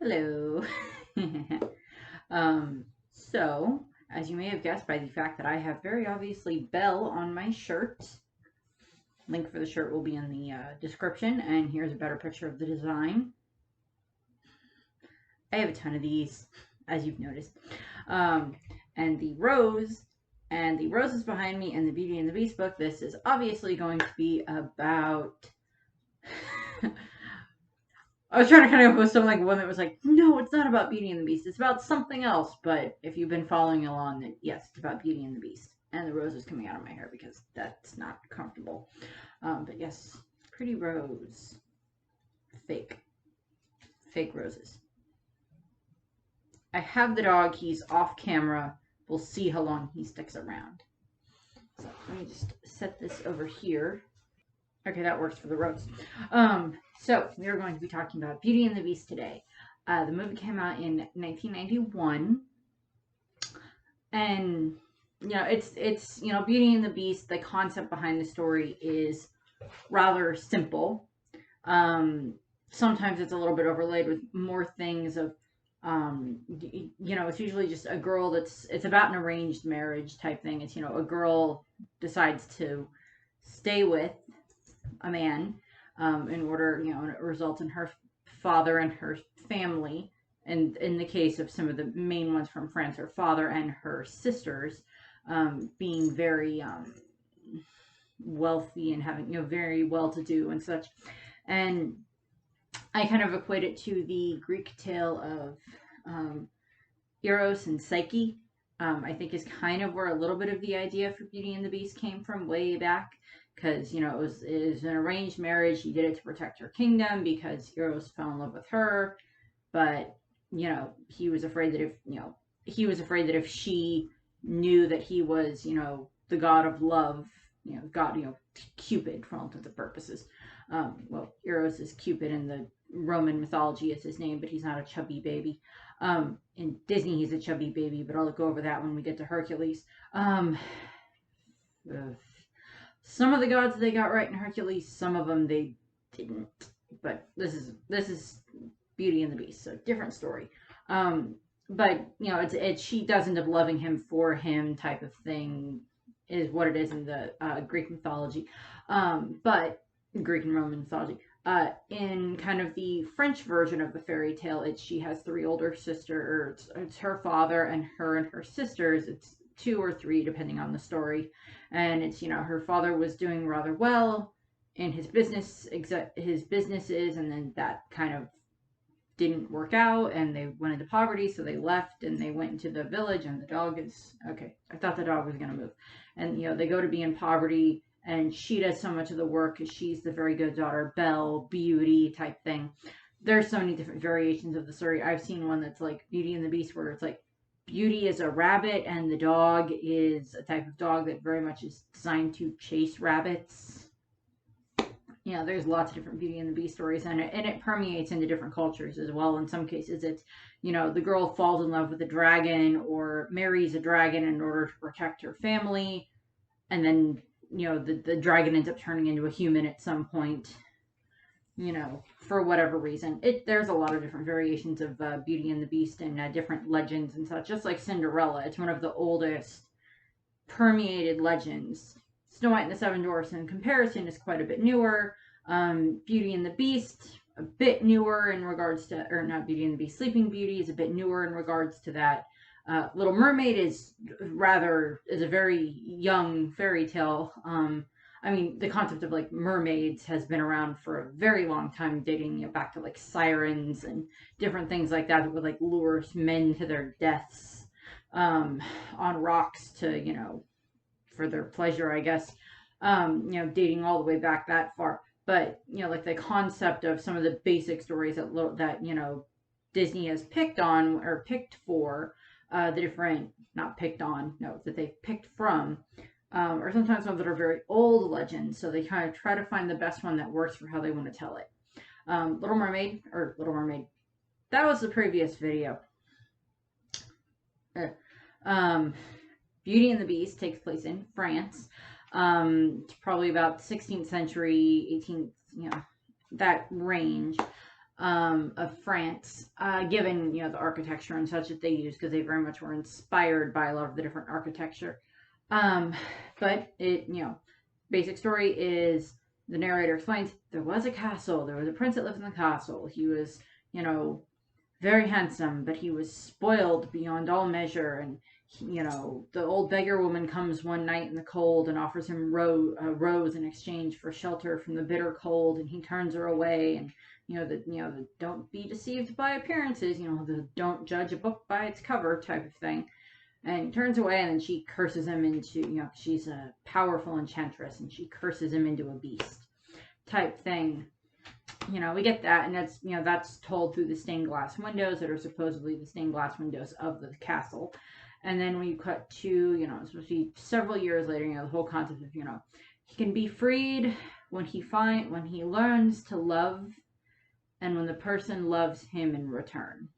Hello. So, as you may have guessed by the fact that I have very obviously Belle on my shirt, link for the shirt will be in the description, and here's a better picture of the design. I have a ton of these, as you've noticed. And the roses behind me in the Beauty and the Beast book, this is obviously going to be about... I was trying to kind of go with something like one that was like, no, it's not about Beauty and the Beast. It's about something else. But if you've been following along, then yes, it's about Beauty and the Beast. And the rose is coming out of my hair because that's not comfortable. But yes, pretty rose. Fake. Fake roses. I have the dog. He's off camera. We'll see how long he sticks around. So let me just set this over here. Okay, that works for the rose. So we are going to be talking about Beauty and the Beast today. The movie came out in 1991, and it's Beauty and the Beast. The concept behind the story is rather simple. Sometimes it's a little bit overlaid with more things of it's usually just a girl it's about an arranged marriage type thing. It's a girl decides to stay with a man in order, and it results in her father and her family, and in the case of some of the main ones from France, her father and her sisters being very wealthy and having very well-to-do and such. And I kind of equate it to the Greek tale of Eros and Psyche. I think is kind of where a little bit of the idea for Beauty and the Beast came from way back. Because, it was an arranged marriage. He did it to protect her kingdom because Eros fell in love with her. But, he was afraid that if she knew that he was, the god of love, Cupid for all intents and purposes. Well, Eros is Cupid in the Roman mythology is his name, but he's not a chubby baby. In Disney, he's a chubby baby, but I'll go over that when we get to Hercules. Some of the gods they got right in Hercules, some of them they didn't. But this is Beauty and the Beast, so different story. But it's she does end up loving him for him type of thing is what it is in the Greek mythology. But Greek and Roman mythology. In kind of the French version of the fairy tale, she has three older sisters. It's her father and her sisters. It's 2 or 3 depending on the story, and it's her father was doing rather well in his businesses, and then that kind of didn't work out and they went into poverty, so they left and they went into the village, and the dog is okay. I thought the dog was gonna move. And they go to be in poverty, and she does so much of the work because she's the very good daughter, Belle, beauty type thing. There's so many different variations of the story. I've seen one that's like Beauty and the Beast where it's like Beauty is a rabbit, and the dog is a type of dog that very much is designed to chase rabbits. There's lots of different Beauty and the Beast stories, and it permeates into different cultures as well. In some cases, it's, the girl falls in love with a dragon or marries a dragon in order to protect her family, and then, the dragon ends up turning into a human at some point, for whatever reason. There's a lot of different variations of Beauty and the Beast and different legends and such. Just like Cinderella, it's one of the oldest permeated legends. Snow White and the Seven Dwarfs, in comparison, is quite a bit newer. Beauty and the Beast, a bit newer in regards to, or not Beauty and the Beast, Sleeping Beauty is a bit newer in regards to that. Little Mermaid is a very young fairy tale. The concept of like mermaids has been around for a very long time, dating back to like sirens and different things like that would like lure men to their deaths on rocks to, for their pleasure, I guess. Dating all the way back that far. But, like the concept of some of the basic stories that Disney has picked on or picked for, that they picked from, or sometimes ones that are very old legends, so they kind of try to find the best one that works for how they want to tell it. Little Mermaid, that was the previous video. Beauty and the Beast takes place in France. It's probably about 16th century, 18th, that range. of France, given, you know, the architecture and such that they use, because they very much were inspired by a lot of the different architecture. But it, you know, basic story is the narrator explains there was a castle, there was a prince that lived in the castle. He was, you know, very handsome, but he was spoiled beyond all measure. And you know, the old beggar woman comes one night in the cold and offers him a rose in exchange for shelter from the bitter cold, and he turns her away. And you know, the don't be deceived by appearances, you know, the don't judge a book by its cover type of thing. And he turns away, and then she curses him into, you know, she's a powerful enchantress, and she curses him into a beast type thing. You know, we get that, and that's, you know, that's told through the stained glass windows that are supposedly the stained glass windows of the castle. And then we cut to, you know, it's supposed to be several years later, you know, the whole concept of, you know, he can be freed when he learns to love, and when the person loves him in return.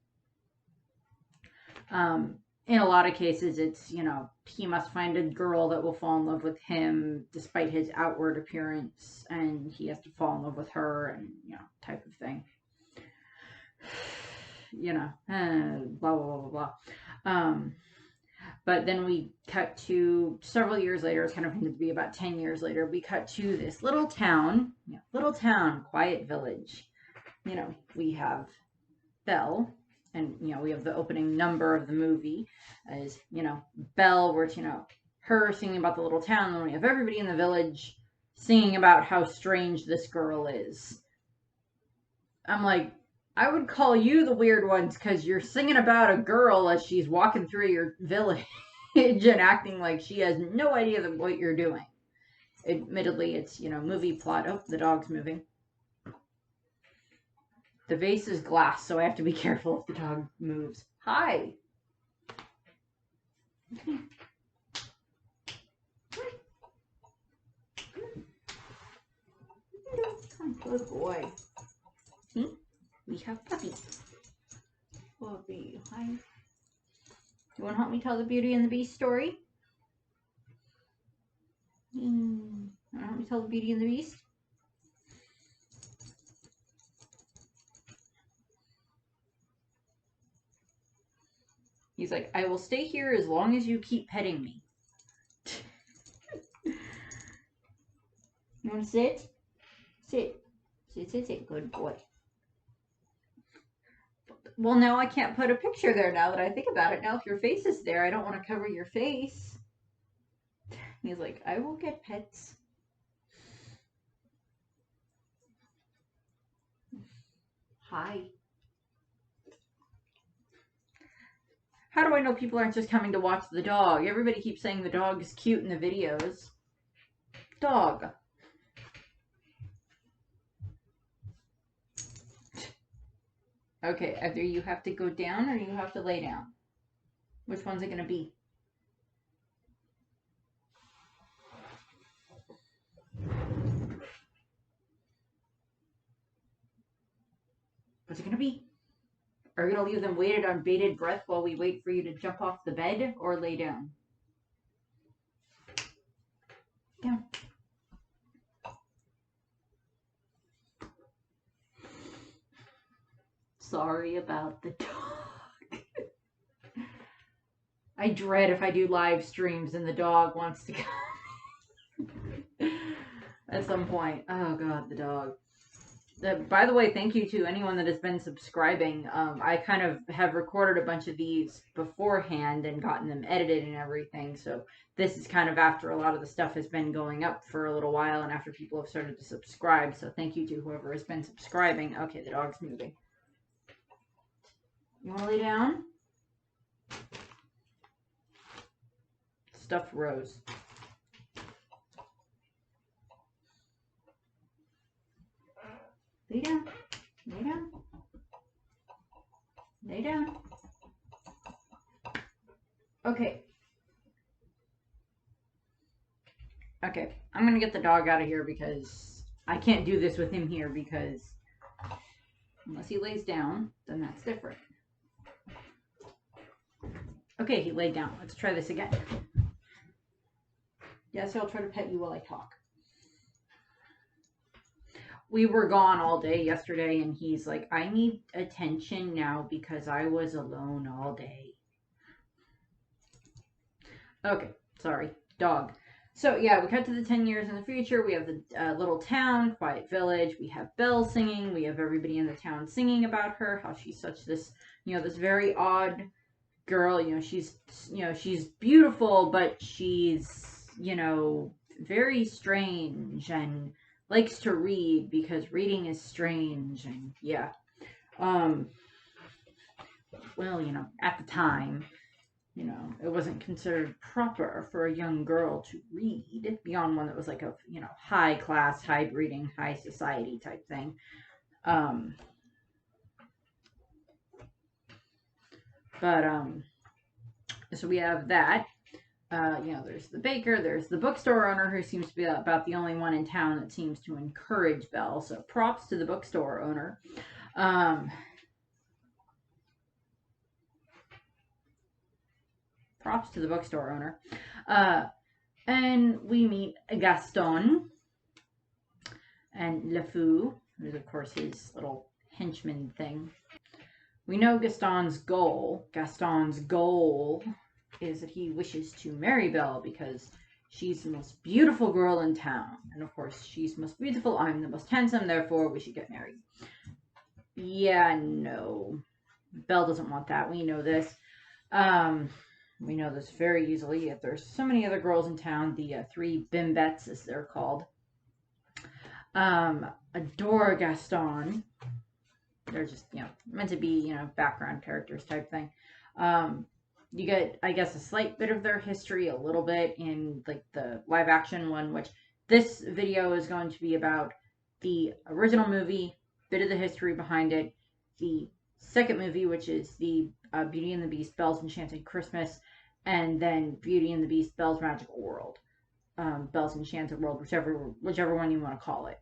In a lot of cases, it's, you know, he must find a girl that will fall in love with him despite his outward appearance, and he has to fall in love with her, and, you know, type of thing. You know, blah, blah, blah, blah, blah. But then we cut to several years later, it's kind of going to be about 10 years later, we cut to this little town, quiet village. You know, we have Belle, and, you know, we have the opening number of the movie as, you know, Belle, where it's, you know, her singing about the little town, and we have everybody in the village singing about how strange this girl is. I'm like, I would call you the weird ones because you're singing about a girl as she's walking through your village and acting like she has no idea what you're doing. Admittedly, it's, you know, movie plot. Oh, the dog's moving. The vase is glass, so I have to be careful if the dog moves. Hi. Good boy. See? We have Puppy. Puppy, hi. You want to help me tell the Beauty and the Beast story? Want to help me tell the Beauty and the Beast? He's like, I will stay here as long as you keep petting me. You want to sit? Sit. Sit, sit, sit. Good boy. Well, now I can't put a picture there now that I think about it. Now, if your face is there, I don't want to cover your face. He's like, I will get pets. Hi. How do I know people aren't just coming to watch the dog? Everybody keeps saying the dog is cute in the videos. Dog. Okay, either you have to go down or you have to lay down. Which one's it going to be? What's it going to be? Are we going to leave them waited on bated breath while we wait for you to jump off the bed, or lay down? Down. Sorry about the dog. I dread if I do live streams and the dog wants to come at some point. Oh God, the dog. By the way, thank you to anyone that has been subscribing. I kind of have recorded a bunch of these beforehand and gotten them edited and everything. So this is kind of after a lot of the stuff has been going up for a little while and after people have started to subscribe. So thank you to whoever has been subscribing. Okay, the dog's moving. You want to lay down? Stuffed rose. Lay down. Lay down. Lay down. Okay. Okay. I'm going to get the dog out of here because I can't do this with him here because unless he lays down, then that's different. Okay, he laid down. Let's try this again. Yes, I'll try to pet you while I talk. we were gone all day yesterday, and he's like, I need attention now because I was alone all day. Okay, sorry, dog. So yeah, we cut to the 10 years in the future. We have the little town, quiet village. We have Belle singing. We have everybody in the town singing about her, how she's such this, this very odd girl. She's beautiful, but she's, very strange and likes to read because reading is strange. And yeah, well, at the time, it wasn't considered proper for a young girl to read beyond one that was like a, high class, high breeding, high society type thing. So we have that. There's the baker, there's the bookstore owner, who seems to be about the only one in town that seems to encourage Belle. So props to the bookstore owner. Props to the bookstore owner. And we meet Gaston and Le Fou, who's of course his little henchman thing. We know Gaston's goal is that he wishes to marry Belle because she's the most beautiful girl in town. And of course, she's the most beautiful, I'm the most handsome, therefore we should get married. Yeah, no. Belle doesn't want that. We know this. We know this very easily. If there's so many other girls in town, the three bimbettes, as they're called, adore Gaston. They're just, meant to be, background characters type thing. You get, I guess, a slight bit of their history, a little bit in, like, the live action one, which this video is going to be about the original movie, bit of the history behind it, the second movie, which is the Beauty and the Beast, Belle's Enchanted Christmas, and then Beauty and the Beast, Belle's Magical World, Belle's Enchanted World, whichever one you want to call it.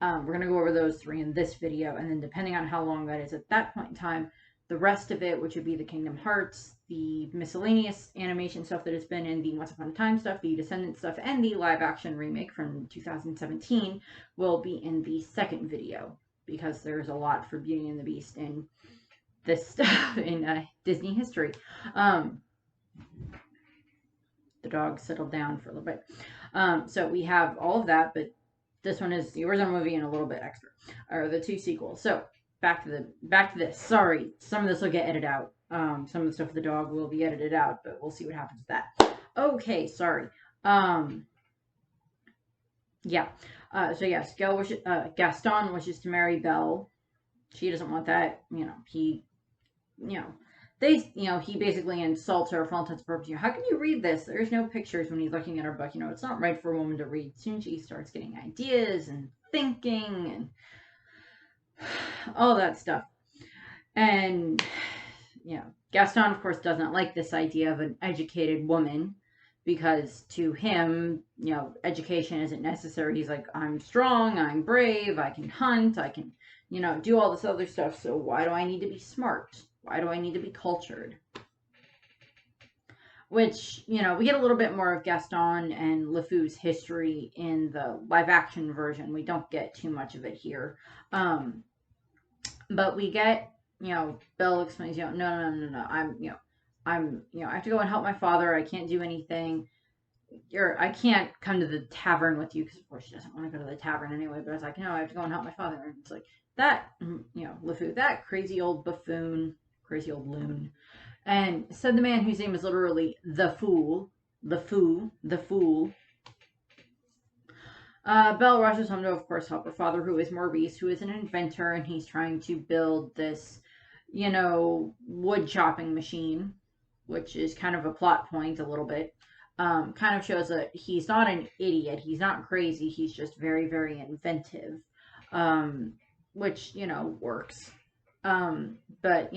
We're going to go over those three in this video, and then depending on how long that is at that point in time, the rest of it, which would be the Kingdom Hearts, the miscellaneous animation stuff that has been in the Once Upon a Time stuff, the Descendants stuff, and the live action remake from 2017, will be in the second video, because there's a lot for Beauty and the Beast in this stuff in Disney history. The dog settled down for a little bit. So we have all of that, but this one is the original movie and a little bit extra, or the two sequels. So back to this. Sorry, some of this will get edited out. Some of the stuff with the dog will be edited out, but we'll see what happens with that. Okay, sorry. Yeah. So yes, Gaston wishes to marry Belle. She doesn't want that. He basically insults her for all intents and purposes. How can you read this? There's no pictures when he's looking at her book. It's not right for a woman to read. Soon she starts getting ideas and thinking and all that stuff. And, Gaston, of course, does not like this idea of an educated woman because to him, education isn't necessary. He's like, I'm strong, I'm brave, I can hunt, I can, do all this other stuff. So why do I need to be smart? Why do I need to be cultured? Which, we get a little bit more of Gaston and Le Fou's history in the live action version. We don't get too much of it here. But we get, Belle explains, no, I have to go and help my father. I can't do anything. I can't come to the tavern with you, because of course she doesn't want to go to the tavern anyway, but I was like, no, I have to go and help my father. And it's like, that, Le Fou, that crazy old buffoon, crazy old loon. And said the man whose name is literally the Fool. Belle rushes home to, of course, help her father, who is Maurice, who is an inventor, and he's trying to build this, wood chopping machine, which is kind of a plot point a little bit. Kind of shows that he's not an idiot, he's not crazy, he's just very, very inventive, which, works. But,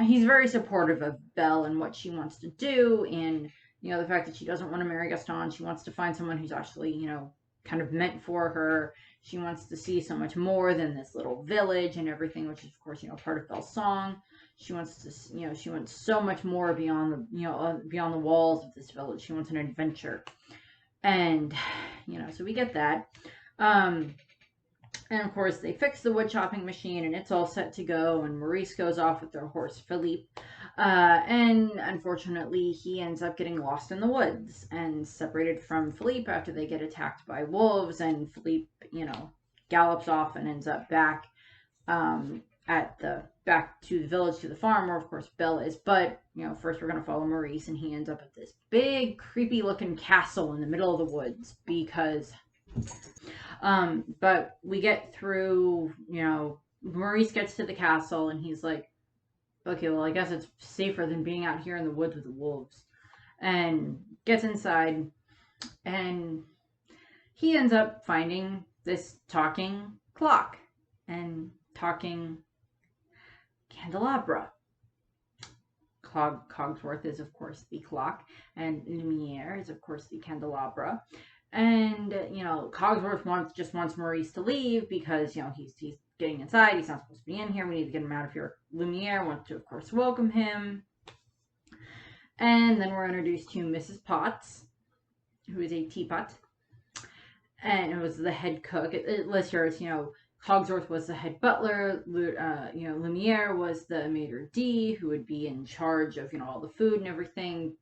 he's very supportive of Belle and what she wants to do, and, the fact that she doesn't want to marry Gaston. She wants to find someone who's actually, kind of meant for her. She wants to see so much more than this little village and everything, which is, of course, part of Belle's song. She wants to, she wants so much more beyond the, beyond the walls of this village. She wants an adventure. And, so we get that. And of course, they fix the wood chopping machine and it's all set to go. And Maurice goes off with their horse, Philippe. And unfortunately, he ends up getting lost in the woods and separated from Philippe after they get attacked by wolves. And Philippe, gallops off and ends up back back to the village, to the farm, where of course Belle is. But first we're gonna follow Maurice, and he ends up at this big, creepy looking castle in the middle of the woods because. But we get through. Maurice gets to the castle, and he's like, "Okay, well, I guess it's safer than being out here in the woods with the wolves," and gets inside, and he ends up finding this talking clock and talking candelabra. Cogsworth is, of course, the clock, and Lumiere is, of course, the candelabra. And, Cogsworth wants Maurice to leave because, he's getting inside. He's not supposed to be in here. We need to get him out of here. Lumiere wants to, of course, welcome him. And then we're introduced to Mrs. Potts, who is a teapot. And it was the head cook. It lists here as, Cogsworth was the head butler. Lumiere was the maitre d', who would be in charge of, all the food and everything.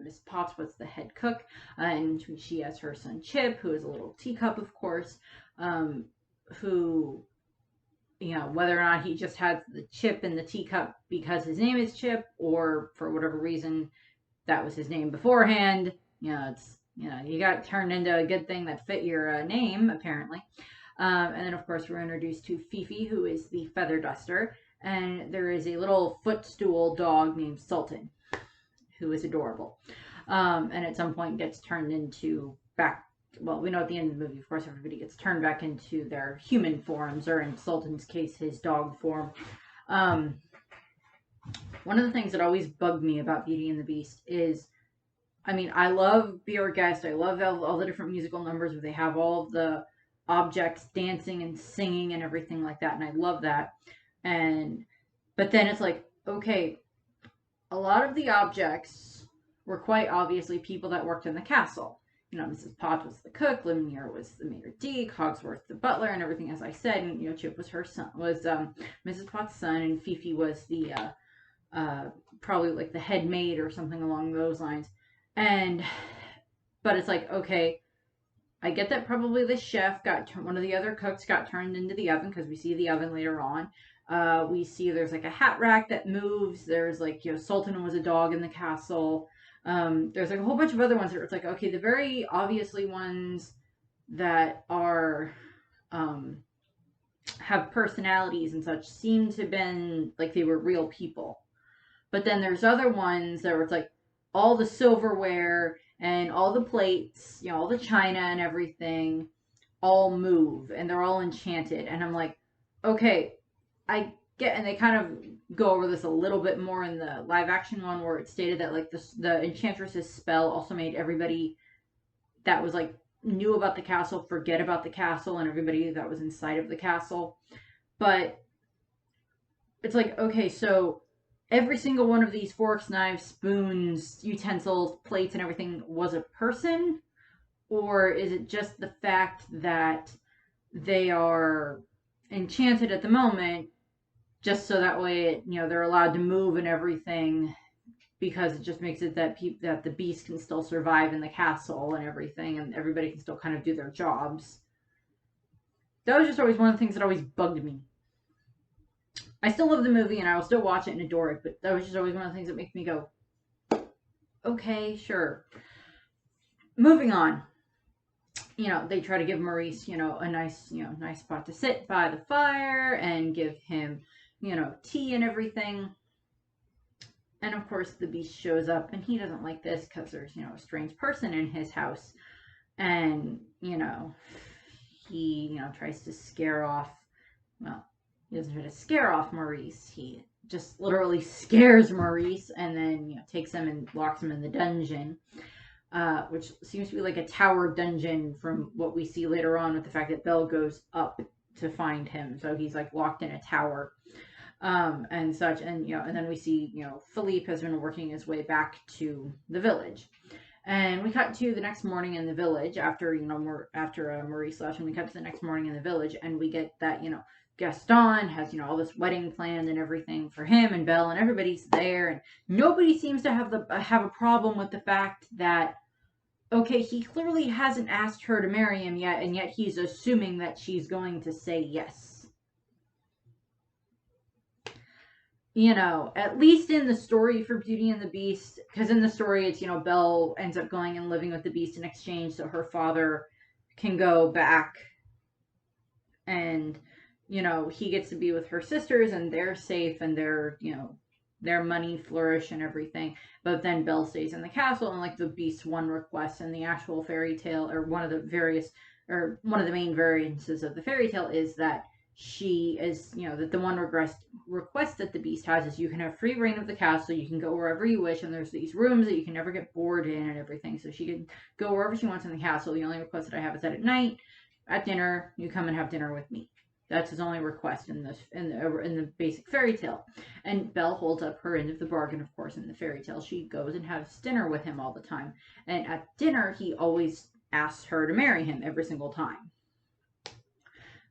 Miss Potts was the head cook, and she has her son Chip, who is a little teacup, of course, who, whether or not he just has the chip in the teacup because his name is Chip, or for whatever reason that was his name beforehand. You got turned into a good thing that fit your name, apparently. And then, of course, we're introduced to Fifi, who is the feather duster. And there is a little footstool dog named Sultan, who is adorable. And at some point gets turned into we know at the end of the movie, of course, everybody gets turned back into their human forms, or in Sultan's case, his dog form. One of the things that always bugged me about Beauty and the Beast is, I love Be Our Guest. I love all the different musical numbers where they have all of the objects dancing and singing and everything like that, and I love that. But then it's like, okay, a lot of the objects were quite obviously people that worked in the castle. Mrs. Potts was the cook, Lumiere was the maitre d', Cogsworth the butler, and everything, as I said. And Chip was her son, was Mrs. Potts' son, and Fifi was the probably like the head maid or something along those lines. But it's like, okay, I get that probably the chef one of the other cooks got turned into the oven, because we see the oven later on. We see there's like a hat rack that moves. There's like, Sultan was a dog in the castle. There's like a whole bunch of other ones that it's like, okay, the very obviously ones that are, have personalities and such seem to have been like they were real people. But then there's other ones that were, it's like all the silverware and all the plates, all the china and everything all move, and they're all enchanted. And I'm like, okay, I get, and they kind of go over this a little bit more in the live action one, where it stated that like the enchantress's spell also made everybody that was like knew about the castle forget about the castle, and everybody that was inside of the castle. But it's like, okay, so every single one of these forks, knives, spoons, utensils, plates, and everything was a person? Or is it just the fact that they are enchanted at the moment, just so that way they're allowed to move and everything, because it just makes it that the beast can still survive in the castle and everything, and everybody can still kind of do their jobs? That was just always one of the things that always bugged me. I still love the movie, and I will still watch it and adore it, but that was just always one of the things that makes me go, okay, sure. Moving on. They try to give Maurice, a nice spot to sit by the fire and give him, tea and everything. And of course, the beast shows up, and he doesn't like this because there's, a strange person in his house. And, he, tries to scare off, he doesn't try to scare off Maurice. He just literally scares Maurice, and then takes him and locks him in the dungeon, which seems to be like a tower dungeon from what we see later on, with the fact that Belle goes up to find him. So he's like locked in a tower, and such. And and then we see Philippe has been working his way back to the village, And we cut to the next morning in the village after, Maurice left, and we cut to the next morning in the village, and we get that, Gaston has, all this wedding planned and everything for him and Belle, and everybody's there, and nobody seems to have a problem with the fact that, okay, he clearly hasn't asked her to marry him yet, and yet he's assuming that she's going to say yes. At least in the story for Beauty and the Beast, because in the story it's, Belle ends up going and living with the Beast in exchange so her father can go back and, he gets to be with her sisters and they're safe and their money flourish and everything. But then Belle stays in the castle, and like the Beast's one request in the actual fairy tale, or one of the main variances of the fairy tale, is that she is, that the one request that the Beast has is you can have free reign of the castle, you can go wherever you wish, and there's these rooms that you can never get bored in and everything, so she can go wherever she wants in the castle. The only request that I have is that at night, at dinner, you come and have dinner with me. That's his only request in the basic fairy tale. And Belle holds up her end of the bargain, of course, in the fairy tale. She goes and has dinner with him all the time, and at dinner he always asks her to marry him every single time.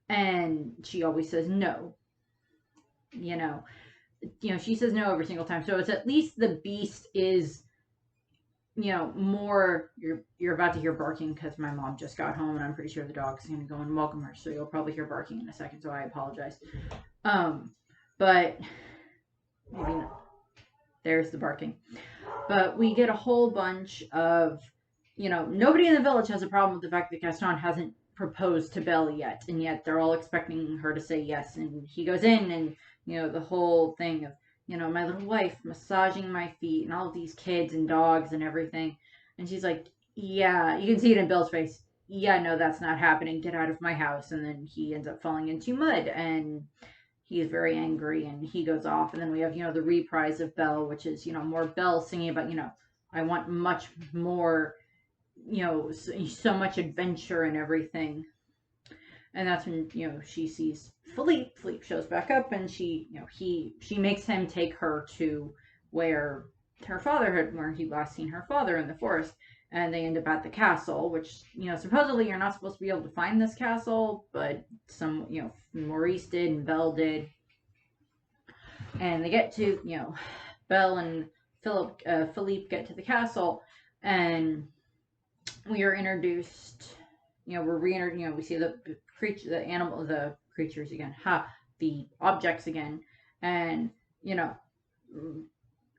And she always says no. She says no every single time. So it's at least the Beast is, more. You're about to hear barking because my mom just got home, and I'm pretty sure the dog's going to go and welcome her. So you'll probably hear barking in a second. So I apologize. But maybe not. There's the barking. But we get a whole bunch of, nobody in the village has a problem with the fact that Gaston hasn't proposed to Belle yet, and yet they're all expecting her to say yes. And he goes in, and the whole thing of, my little wife massaging my feet and all of these kids and dogs and everything, and she's like, yeah, you can see it in Belle's face, yeah, no, that's not happening, get out of my house. And then he ends up falling into mud, and he's very angry, and he goes off. And then we have, the reprise of Belle, which is, more Belle singing about, I want much more, so much adventure and everything. And that's when, she sees Philippe. Philippe shows back up, and she makes him take her to where he last seen her father in the forest. And they end up at the castle, which, supposedly you're not supposed to be able to find this castle, but Maurice did and Belle did. And they get to, Belle and Philippe get to the castle, and we are introduced, we see the creatures again, the objects again, and,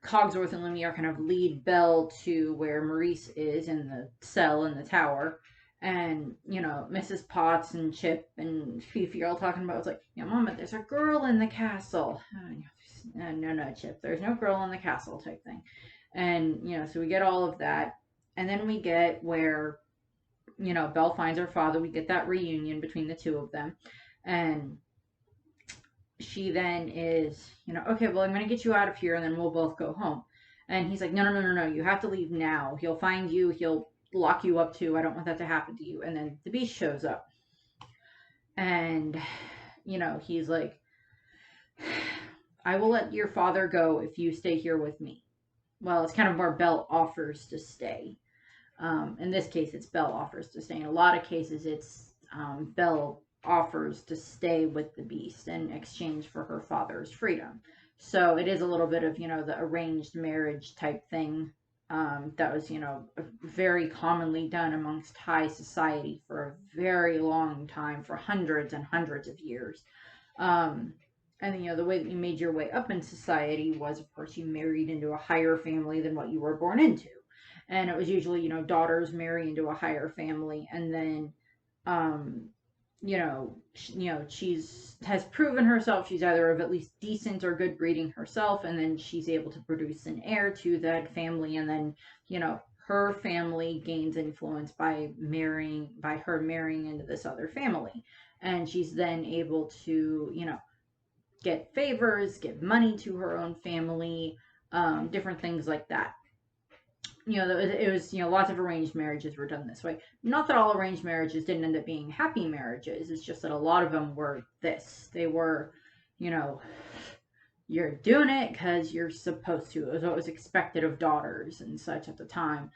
Cogsworth and Lumiere kind of lead Belle to where Maurice is in the cell in the tower, and, Mrs. Potts and Chip and Fifi are all talking about, it's like, Mama, there's a girl in the castle. No, Chip, there's no girl in the castle type thing. And, so we get all of that. And then we get where, Belle finds her father. We get that reunion between the two of them. And she then is, okay, well, I'm going to get you out of here and then we'll both go home. And he's like, no, you have to leave now. He'll find you. He'll lock you up too. I don't want that to happen to you. And then the Beast shows up. And, he's like, I will let your father go if you stay here with me. Well, it's kind of more Belle offers to stay. In this case, it's Belle offers to stay. In a lot of cases, it's Belle offers to stay with the Beast in exchange for her father's freedom. So it is a little bit of, the arranged marriage type thing that was, very commonly done amongst high society for a very long time, for hundreds and hundreds of years. And, the way that you made your way up in society was, of course, you married into a higher family than what you were born into. And it was usually, daughters marry into a higher family, and then, she's has proven herself. She's either of at least decent or good breeding herself, and then she's able to produce an heir to that family, and then, her family gains influence by her marrying into this other family. And she's then able to, get favors, give money to her own family, different things like that. It was, lots of arranged marriages were done this way. Not that all arranged marriages didn't end up being happy marriages. It's just that a lot of them were this. They were, you're doing it because you're supposed to. It was what was expected of daughters and such at the time.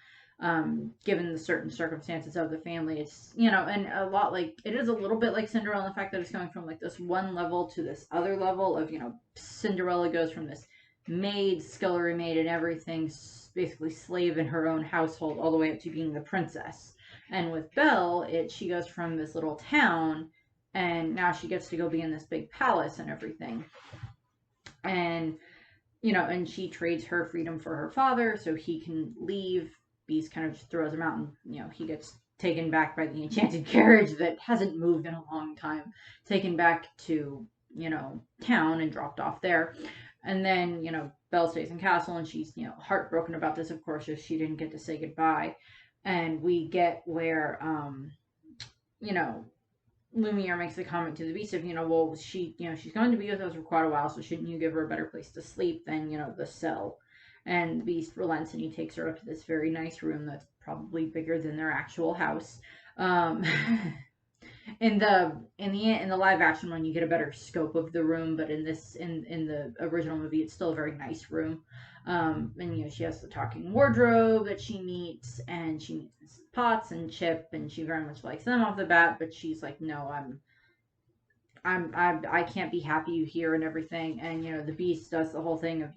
given the certain circumstances of the family. It's, you know, and a lot like, it is a little bit like Cinderella in the fact that it's going from like this one level to this other level of, you know, Cinderella goes from this maid, scullery maid, and everything, basically slave in her own household, all the way up to being the princess. And with Belle, she goes from this little town, and now she gets to go be in this big palace and everything. And, you know, and she trades her freedom for her father so he can leave. Beast kind of just throws him out, and, you know, he gets taken back by the enchanted carriage that hasn't moved in a long time, taken back to, you know, town and dropped off there. And then, you know, Belle stays in castle, and she's, you know, heartbroken about this, of course, if she didn't get to say goodbye. And we get where, you know, Lumiere makes the comment to the Beast of, you know, well, she, you know, she's going to be with us for quite a while, so shouldn't you give her a better place to sleep than, you know, the cell? And the Beast relents, and he takes her up to this very nice room that's probably bigger than their actual house. In the live action one, you get a better scope of the room, but in the original movie, it's still a very nice room. And, you know, she has the talking wardrobe that she meets, and she meets Potts and Chip, and she very much likes them off the bat, but she's like, no, I can't be happy here and everything. And, you know, the Beast does the whole thing of,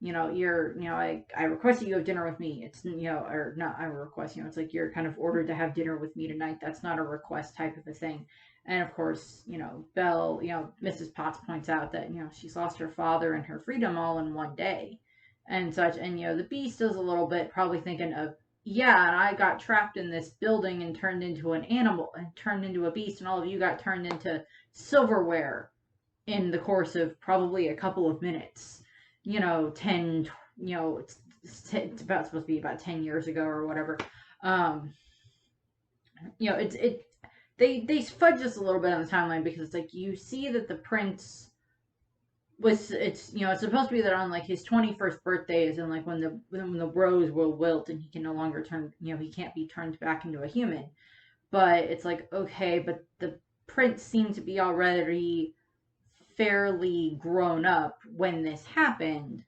I request that you have dinner with me. It's, you know, or not, I request, you know, it's like, you're kind of ordered to have dinner with me tonight. That's not a request type of a thing. And of course, you know, Belle, you know, Mrs. Potts points out that, you know, she's lost her father and her freedom all in one day and such. And, you know, the Beast is a little bit probably thinking of, yeah, and I got trapped in this building and turned into an animal and turned into a beast, and all of you got turned into silverware in the course of probably a couple of minutes. You know, 10, you know, it's about supposed to be about 10 years ago or whatever. You know, they fudge us a little bit on the timeline, because it's like, you see that the prince it's supposed to be that on like his 21st birthday is, and like when the rose will wilt and he can no longer turn, you know, he can't be turned back into a human. But it's like, okay, but the prince seemed to be already fairly grown up when this happened,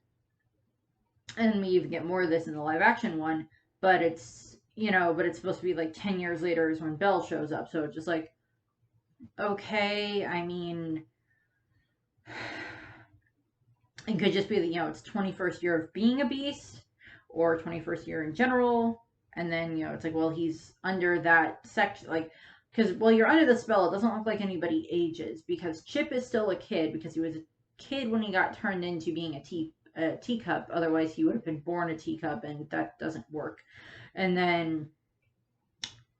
and we even get more of this in the live action one, but it's, you know, but it's supposed to be like 10 years later is when Belle shows up. So it's just like, okay, I mean, it could just be that, you know, it's 21st year of being a beast, or 21st year in general, and then, you know, it's like, well, he's under that section, like, because, well, you're under the spell, it doesn't look like anybody ages, because Chip is still a kid, because he was a kid when he got turned into being a teacup, otherwise he would have been born a teacup, and that doesn't work. And then,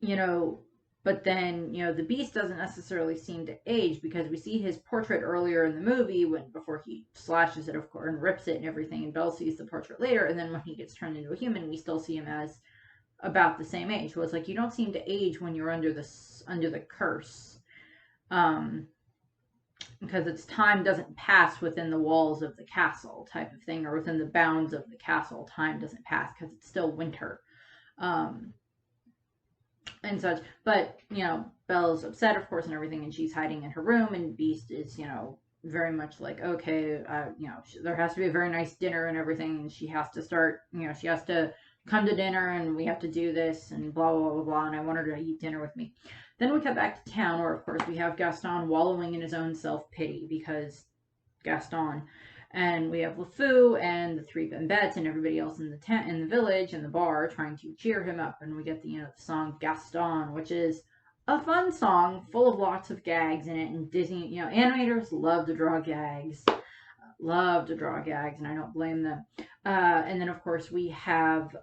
you know, but then, you know, the Beast doesn't necessarily seem to age, because we see his portrait earlier in the movie before he slashes it, of course, and rips it and everything, and Belle sees the portrait later, and then when he gets turned into a human, we still see him as about the same age. So it's like, you don't seem to age when you're under the curse, because it's time doesn't pass within the walls of the castle type of thing, or within the bounds of the castle. Time doesn't pass because it's still winter, and such. But, you know, Belle's upset, of course, and everything, and she's hiding in her room, and Beast is, you know, very much like, okay, you know, there has to be a very nice dinner and everything, and she has to start, you know, she has to come to dinner, and we have to do this, and blah, blah, blah, blah, and I want her to eat dinner with me. Then we cut back to town, where, of course, we have Gaston wallowing in his own self-pity, because Gaston. And we have LeFou and the three Bembettes and everybody else in the village and the bar trying to cheer him up. And we get the, you know, the song Gaston, which is a fun song full of lots of gags in it. And Disney, you know, animators love to draw gags. And I don't blame them. And then, of course, we have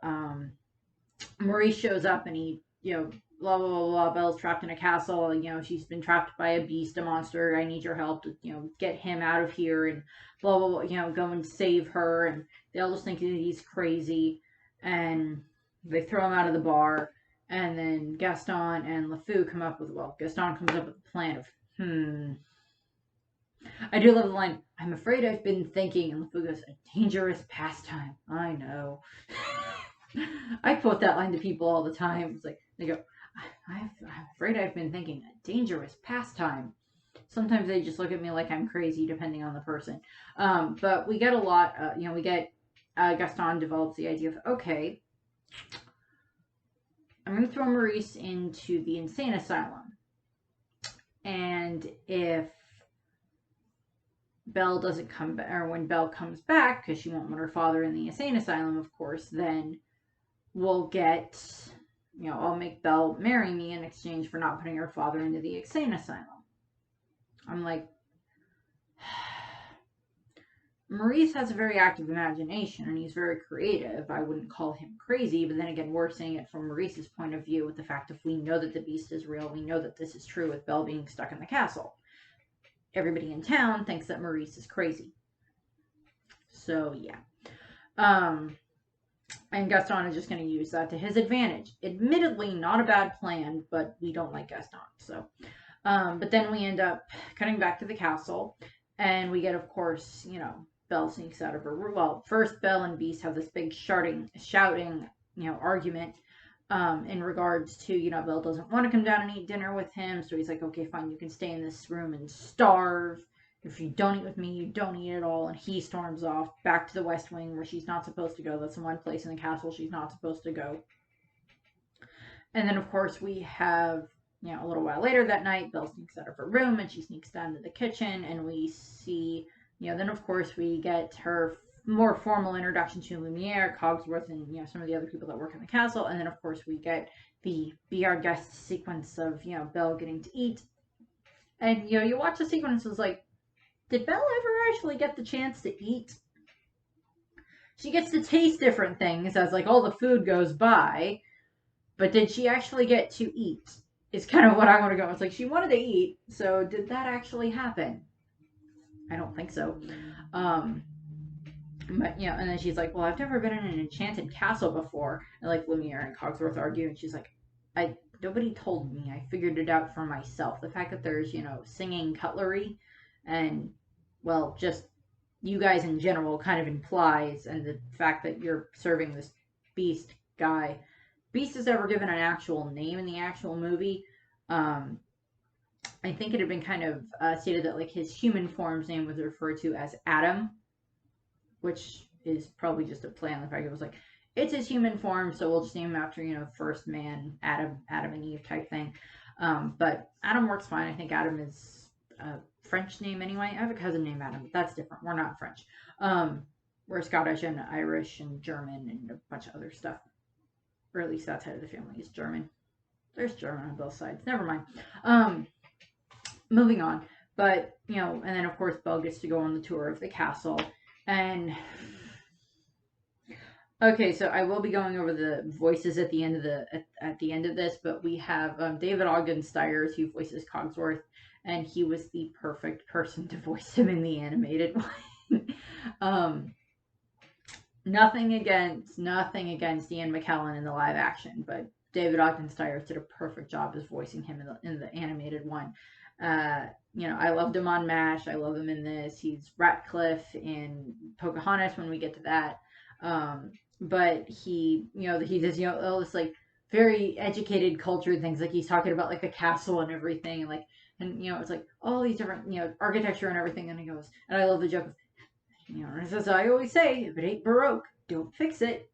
Maurice shows up, and he, you know, blah, blah, blah, blah, Belle's trapped in a castle, and, you know, she's been trapped by a beast, a monster, I need your help to, you know, get him out of here, and blah, blah, blah, you know, go and save her, and they all just think that he's crazy, and they throw him out of the bar, and then Gaston and LeFou come up with, well, Gaston comes up with a plan of, I do love the line, I'm afraid I've been thinking, and LeFou goes, a dangerous pastime, I know. I quote that line to people all the time. It's like, they go, I'm afraid I've been thinking, a dangerous pastime. Sometimes they just look at me like I'm crazy, depending on the person. But we get a lot, you know, we get, Gaston develops the idea of, okay, I'm going to throw Maurice into the insane asylum. And if Belle doesn't come back, or when Belle comes back, because she won't let her father in the insane asylum, of course, then we'll get, I'll make Belle marry me in exchange for not putting her father into the insane asylum. I'm like, Maurice has a very active imagination, and he's very creative. I wouldn't call him crazy, but then again, we're seeing it from Maurice's point of view with the fact that we know that the beast is real. We know that this is true with Belle being stuck in the castle. Everybody in town thinks that Maurice is crazy. So, yeah. And Gaston is just going to use that to his advantage. Admittedly, not a bad plan, but we don't like Gaston. So, but then we end up cutting back to the castle, and we get, of course, Belle sneaks out of her room. Well, first Belle and Beast have this big shouting, argument in regards to, Belle doesn't want to come down and eat dinner with him. So he's like, okay, fine, you can stay in this room and starve. If you don't eat with me, you don't eat at all. And he storms off back to the West Wing where she's not supposed to go. That's the one place in the castle she's not supposed to go. And then, of course, we have, a little while later that night, Belle sneaks out of her room and she sneaks down to the kitchen. And we see, then, of course, we get her more formal introduction to Lumiere, Cogsworth, and, some of the other people that work in the castle. And then, of course, we get the Be Our Guest sequence of, Belle getting to eat. And, you watch the sequence, it's like, did Belle ever actually get the chance to eat? She gets to taste different things as, all the food goes by. But did she actually get to eat? Is kind of what I want to go. It's like, she wanted to eat, so did that actually happen? I don't think so. But, and then she's like, well, I've never been in an enchanted castle before. And, Lumiere and Cogsworth argue, and she's like, nobody told me. I figured it out for myself. The fact that there's, singing cutlery and, well, just you guys in general kind of implies, and the fact that you're serving this beast guy. Beast is ever given an actual name in the actual movie. I think it had been kind of stated that, his human form's name was referred to as Adam, which is probably just a play on the fact it was it's his human form, so we'll just name him after, first man, Adam and Eve type thing. But Adam works fine. I think Adam is a French name anyway. I have a cousin named Adam, but that's different. We're not French. We're Scottish and Irish and German and a bunch of other stuff. Or at least that side of the family is German. There's German on both sides. Never mind. Moving on. But, and then of course Belle gets to go on the tour of the castle. And okay, so I will be going over the voices at the end of this, but we have David Ogden Stiers, who voices Cogsworth, and he was the perfect person to voice him in the animated one. Nothing against Ian McKellen in the live action, but David Ogden Stiers did a perfect job as voicing him in the animated one. I loved him on MASH. I love him in this. He's Ratcliffe in Pocahontas when we get to that. But he does, all this very educated, cultured things. He's talking about the castle and everything, and it's all these different, architecture and everything. And he goes, and I love the joke of, as I always say, if it ain't Baroque, don't fix it.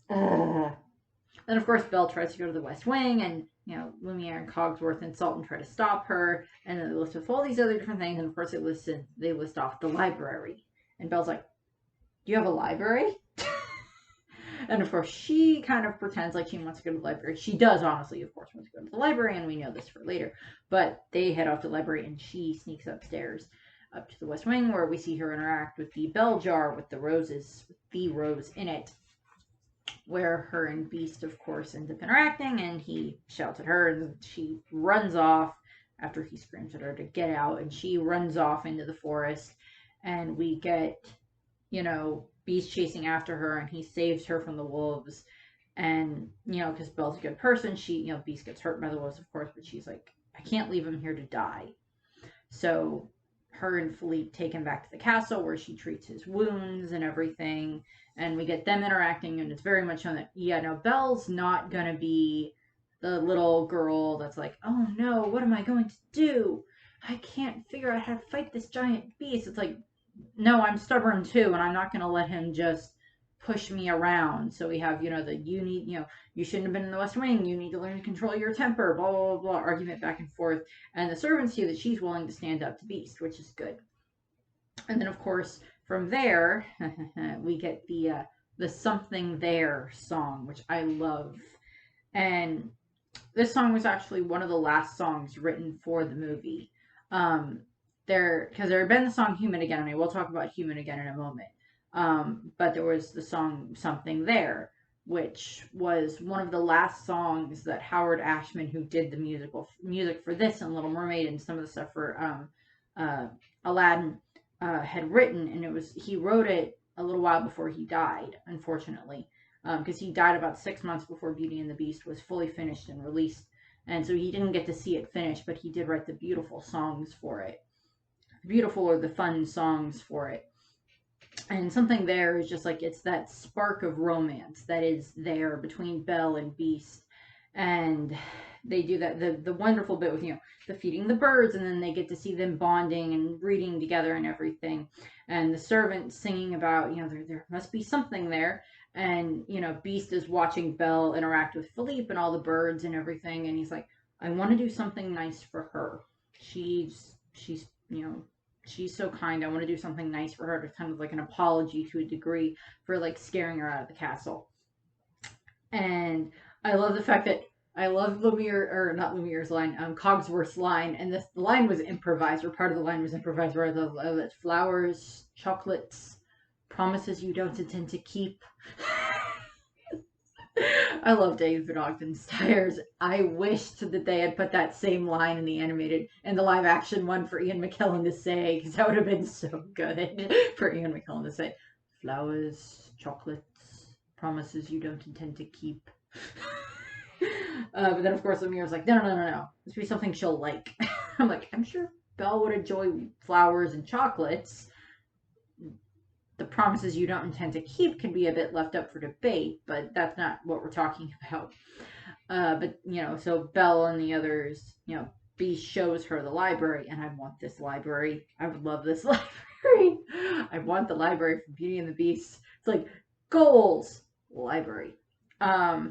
Then, of course, Belle tries to go to the West Wing, and, Lumiere and Cogsworth insult and try to stop her, and then they list off all these other different things, and, of course, they list off the library. And Belle's like, do you have a library? And, of course, she kind of pretends like she wants to go to the library. She does, honestly, of course, want to go to the library, and we know this for later. But they head off to the library, and she sneaks upstairs up to the West Wing, where we see her interact with the bell jar with the roses, with the rose in it, where her and Beast, of course, end up interacting, and he shouts at her, and she runs off after he screams at her to get out, and she runs off into the forest, and we get, Beast chasing after her, and he saves her from the wolves. And, because Belle's a good person, she, Beast gets hurt by the wolves, of course, but she's like, I can't leave him here to die. So her and Philippe take him back to the castle where she treats his wounds and everything. And we get them interacting, and it's very much on that, Belle's not going to be the little girl that's like, oh no, what am I going to do? I can't figure out how to fight this giant beast. It's like, no, I'm stubborn too, and I'm not going to let him just, push me around. So we have, you need, you shouldn't have been in the West Wing. You need to learn to control your temper, blah, blah, blah, blah, argument back and forth. And the servants see that she's willing to stand up to Beast, which is good. And then, of course, from there, we get the Something There song, which I love. And this song was actually one of the last songs written for the movie. Because there had been the song Human Again, and I will talk about Human Again in a moment. But there was the song Something There, which was one of the last songs that Howard Ashman, who did the music for this and Little Mermaid and some of the stuff for Aladdin, had written. And he wrote it a little while before he died, unfortunately, because he died about 6 months before Beauty and the Beast was fully finished and released. And so he didn't get to see it finished, but he did write the beautiful songs for it. Beautiful or the fun songs for it. And Something There is just like, it's that spark of romance that is there between Belle and Beast. And they do that, the wonderful bit with, the feeding the birds, and then they get to see them bonding and reading together and everything. And the servant singing about, there must be something there. And, Beast is watching Belle interact with Philippe and all the birds and everything. And he's like, I want to do something nice for her. She's so kind. I want to do something nice for her, to kind of like an apology to a degree for like scaring her out of the castle. And I love the fact that I love not Lumiere's line, Cogsworth's line, and the line was improvised, or part of the line was improvised, where I love that flowers, chocolates, promises you don't intend to keep. I love David Ogden's tires. I wished that they had put that same line in the live action one for Ian McKellen to say, because that would have been so good for Ian McKellen to say, flowers, chocolates, promises you don't intend to keep. But then, of course, Lumiere's like, no. This would be something she'll like. I'm like, I'm sure Belle would enjoy flowers and chocolates. The promises you don't intend to keep can be a bit left up for debate, but that's not what we're talking about. But, so Belle and the others, Beast shows her the library, and I want this library. I would love this library. I want the library from Beauty and the Beast. It's like, goals, library. I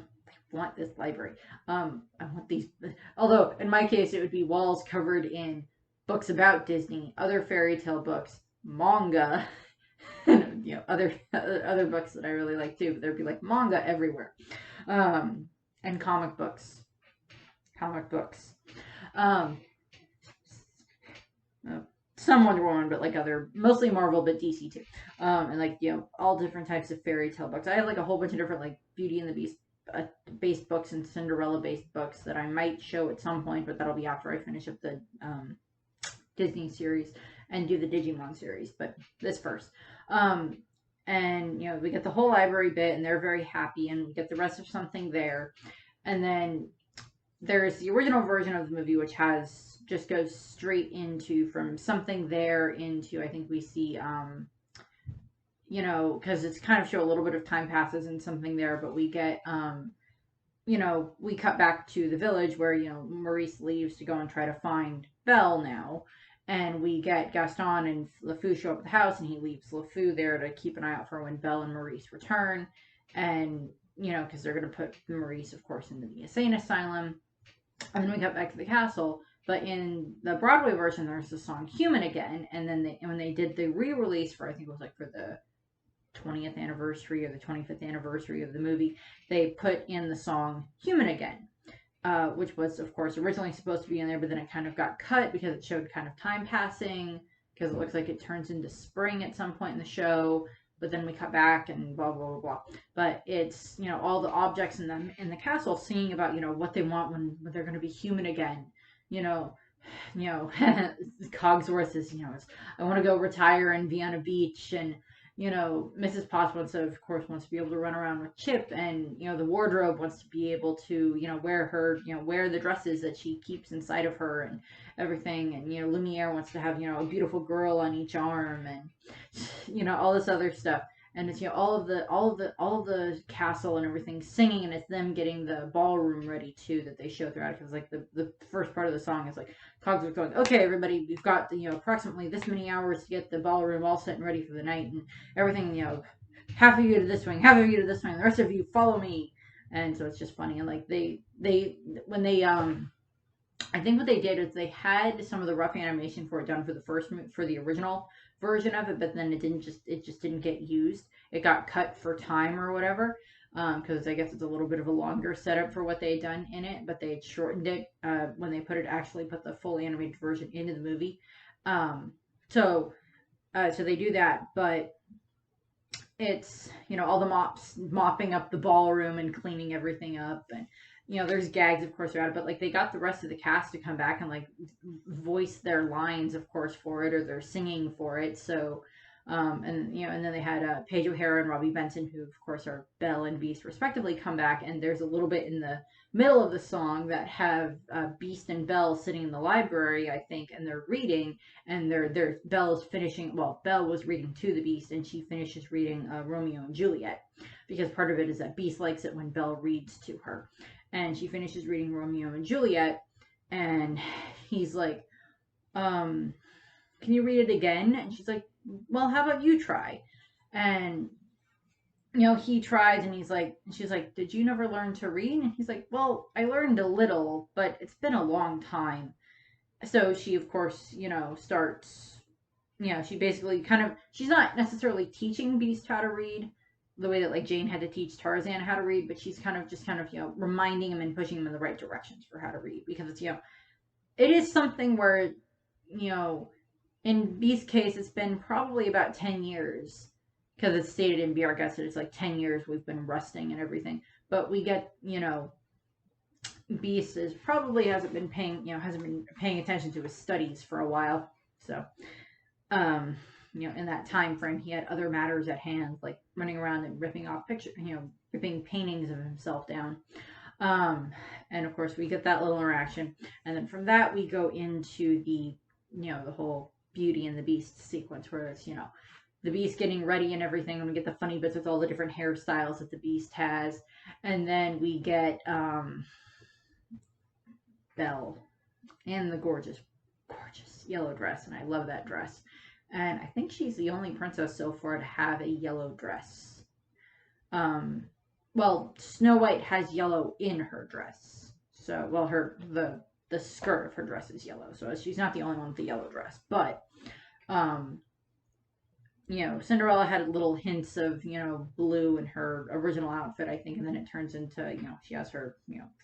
want this library. I want these, although in my case it would be walls covered in books about Disney, other fairy tale books, manga, other books that I really like too, but there'd be like manga everywhere. And comic books. Some Wonder Woman, but like mostly Marvel, but DC too. And like, all different types of fairy tale books. I have like a whole bunch of different like Beauty and the Beast based books and Cinderella based books that I might show at some point, but that'll be after I finish up the Disney series and do the Digimon series, but this first. And we get the whole library bit, and they're very happy, and we get the rest of Something There. And then there's the original version of the movie, which just goes straight into, from Something There into, I think we see, because it's kind of show a little bit of time passes and Something There, but we get, we cut back to the village where, Maurice leaves to go and try to find Belle now. And we get Gaston and LeFou show up at the house, and he leaves LeFou there to keep an eye out for when Belle and Maurice return. And, because they're going to put Maurice, of course, into the insane asylum. And then we got back to the castle. But in the Broadway version, there's the song Human Again. And then when they did the re-release for, I think it was like for the 20th anniversary or the 25th anniversary of the movie, they put in the song Human Again. Which was, of course, originally supposed to be in there, but then it kind of got cut because it showed kind of time passing, because it looks like it turns into spring at some point in the show, but then we cut back and blah, blah, blah, blah. But it's, all the objects in the castle singing about, what they want when they're going to be human again. Cogsworth is, I want to go retire and be on a beach, and Mrs. Potts wants to be able to run around with Chip, and, the wardrobe wants to be able to, wear the dresses that she keeps inside of her and everything. And, Lumiere wants to have, a beautiful girl on each arm, and, all this other stuff. And it's, all of the castle and everything singing, and it's them getting the ballroom ready too, that they show throughout. Because like the first part of the song is like Cogsworth going, okay, everybody, we've got approximately this many hours to get the ballroom all set and ready for the night, and everything, half of you to this wing, half of you to this wing, the rest of you follow me. And so it's just funny. And like when they I think what they did is they had some of the rough animation for it done for the original version of it, but then it just didn't get used. It got cut for time or whatever, because I guess it's a little bit of a longer setup for what they had done in it, but they had shortened it when they actually put the full animated version into the movie. So they do that, but it's, all the mopping up the ballroom and cleaning everything up, and there's gags, of course, throughout it, but like they got the rest of the cast to come back and like voice their lines, of course, for it, or they're singing for it. So and then they had Paige O'Hara and Robbie Benson, who of course are Belle and Beast respectively, come back, and there's a little bit in the middle of the song that have Beast and Belle sitting in the library, I think, and they're reading, and Belle's finishing. Well, Belle was reading to the Beast, and she finishes reading Romeo and Juliet, because part of it is that Beast likes it when Belle reads to her, and she finishes reading Romeo and Juliet, and he's like, can you read it again? And she's like, well, how about you try? And he tries, and she's like, did you never learn to read? And he's like, well, I learned a little, but it's been a long time. So she, of course, starts, she basically she's not necessarily teaching Beast how to read the way that like Jane had to teach Tarzan how to read, but she's kind of reminding him and pushing him in the right directions for how to read, because it's, it is something where, in Beast's case, it's been probably about 10 years, because it's stated in BR Guest that it's like 10 years we've been rusting and everything. But we get, Beast hasn't been paying attention to his studies for a while. So, in that time frame, he had other matters at hand, like running around and ripping paintings of himself down. And of course, we get that little interaction, and then from that we go into the whole Beauty and the Beast sequence, where it's the Beast getting ready and everything, and we get the funny bits with all the different hairstyles that the Beast has, and then we get Belle in the gorgeous yellow dress, and I love that dress, and I think she's the only princess so far to have a yellow dress. Well, Snow White has yellow in her dress, so the skirt of her dress is yellow, so she's not the only one with the yellow dress. But Cinderella had little hints of blue in her original outfit, I think, and then it turns into she has her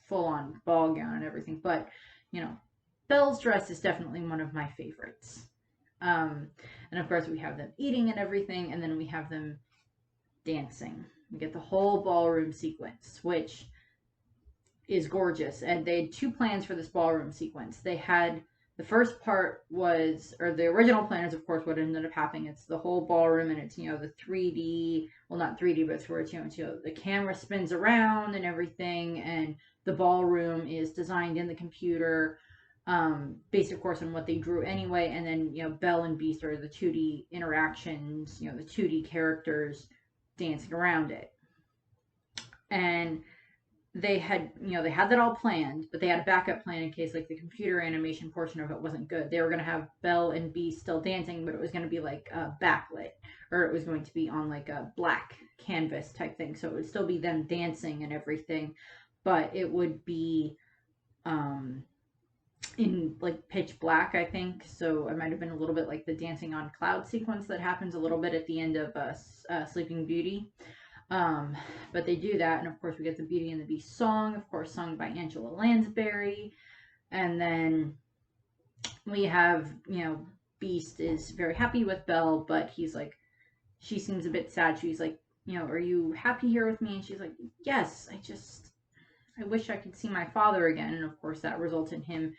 full on ball gown and everything. But Belle's dress is definitely one of my favorites. And of course we have them eating and everything, and then we have them dancing. We get the whole ballroom sequence, which is gorgeous. And they had two plans for this ballroom sequence. They had, the first part was, or the original plan is, of course, what ended up happening. It's the whole ballroom, and it's, the 3D, well, not 3D, but it's where it's, the camera spins around and everything, and the ballroom is designed in the computer, based, of course, on what they drew anyway. And then, Belle and Beast are the 2D interactions, the 2D characters dancing around it. And they had that all planned, but they had a backup plan in case like the computer animation portion of it wasn't good. They were going to have Belle and Beast still dancing, but it was going to be like backlit, or it was going to be on like a black canvas type thing. So it would still be them dancing and everything, but it would be in like pitch black, I think. So it might have been a little bit like the dancing on cloud sequence that happens a little bit at the end of Sleeping Beauty. But they do that, and of course we get the Beauty and the Beast song, of course sung by Angela Lansbury, and then we have, Beast is very happy with Belle, but he's like, she seems a bit sad. She's like, are you happy here with me? And she's like, yes, I wish I could see my father again. And of course that results in him,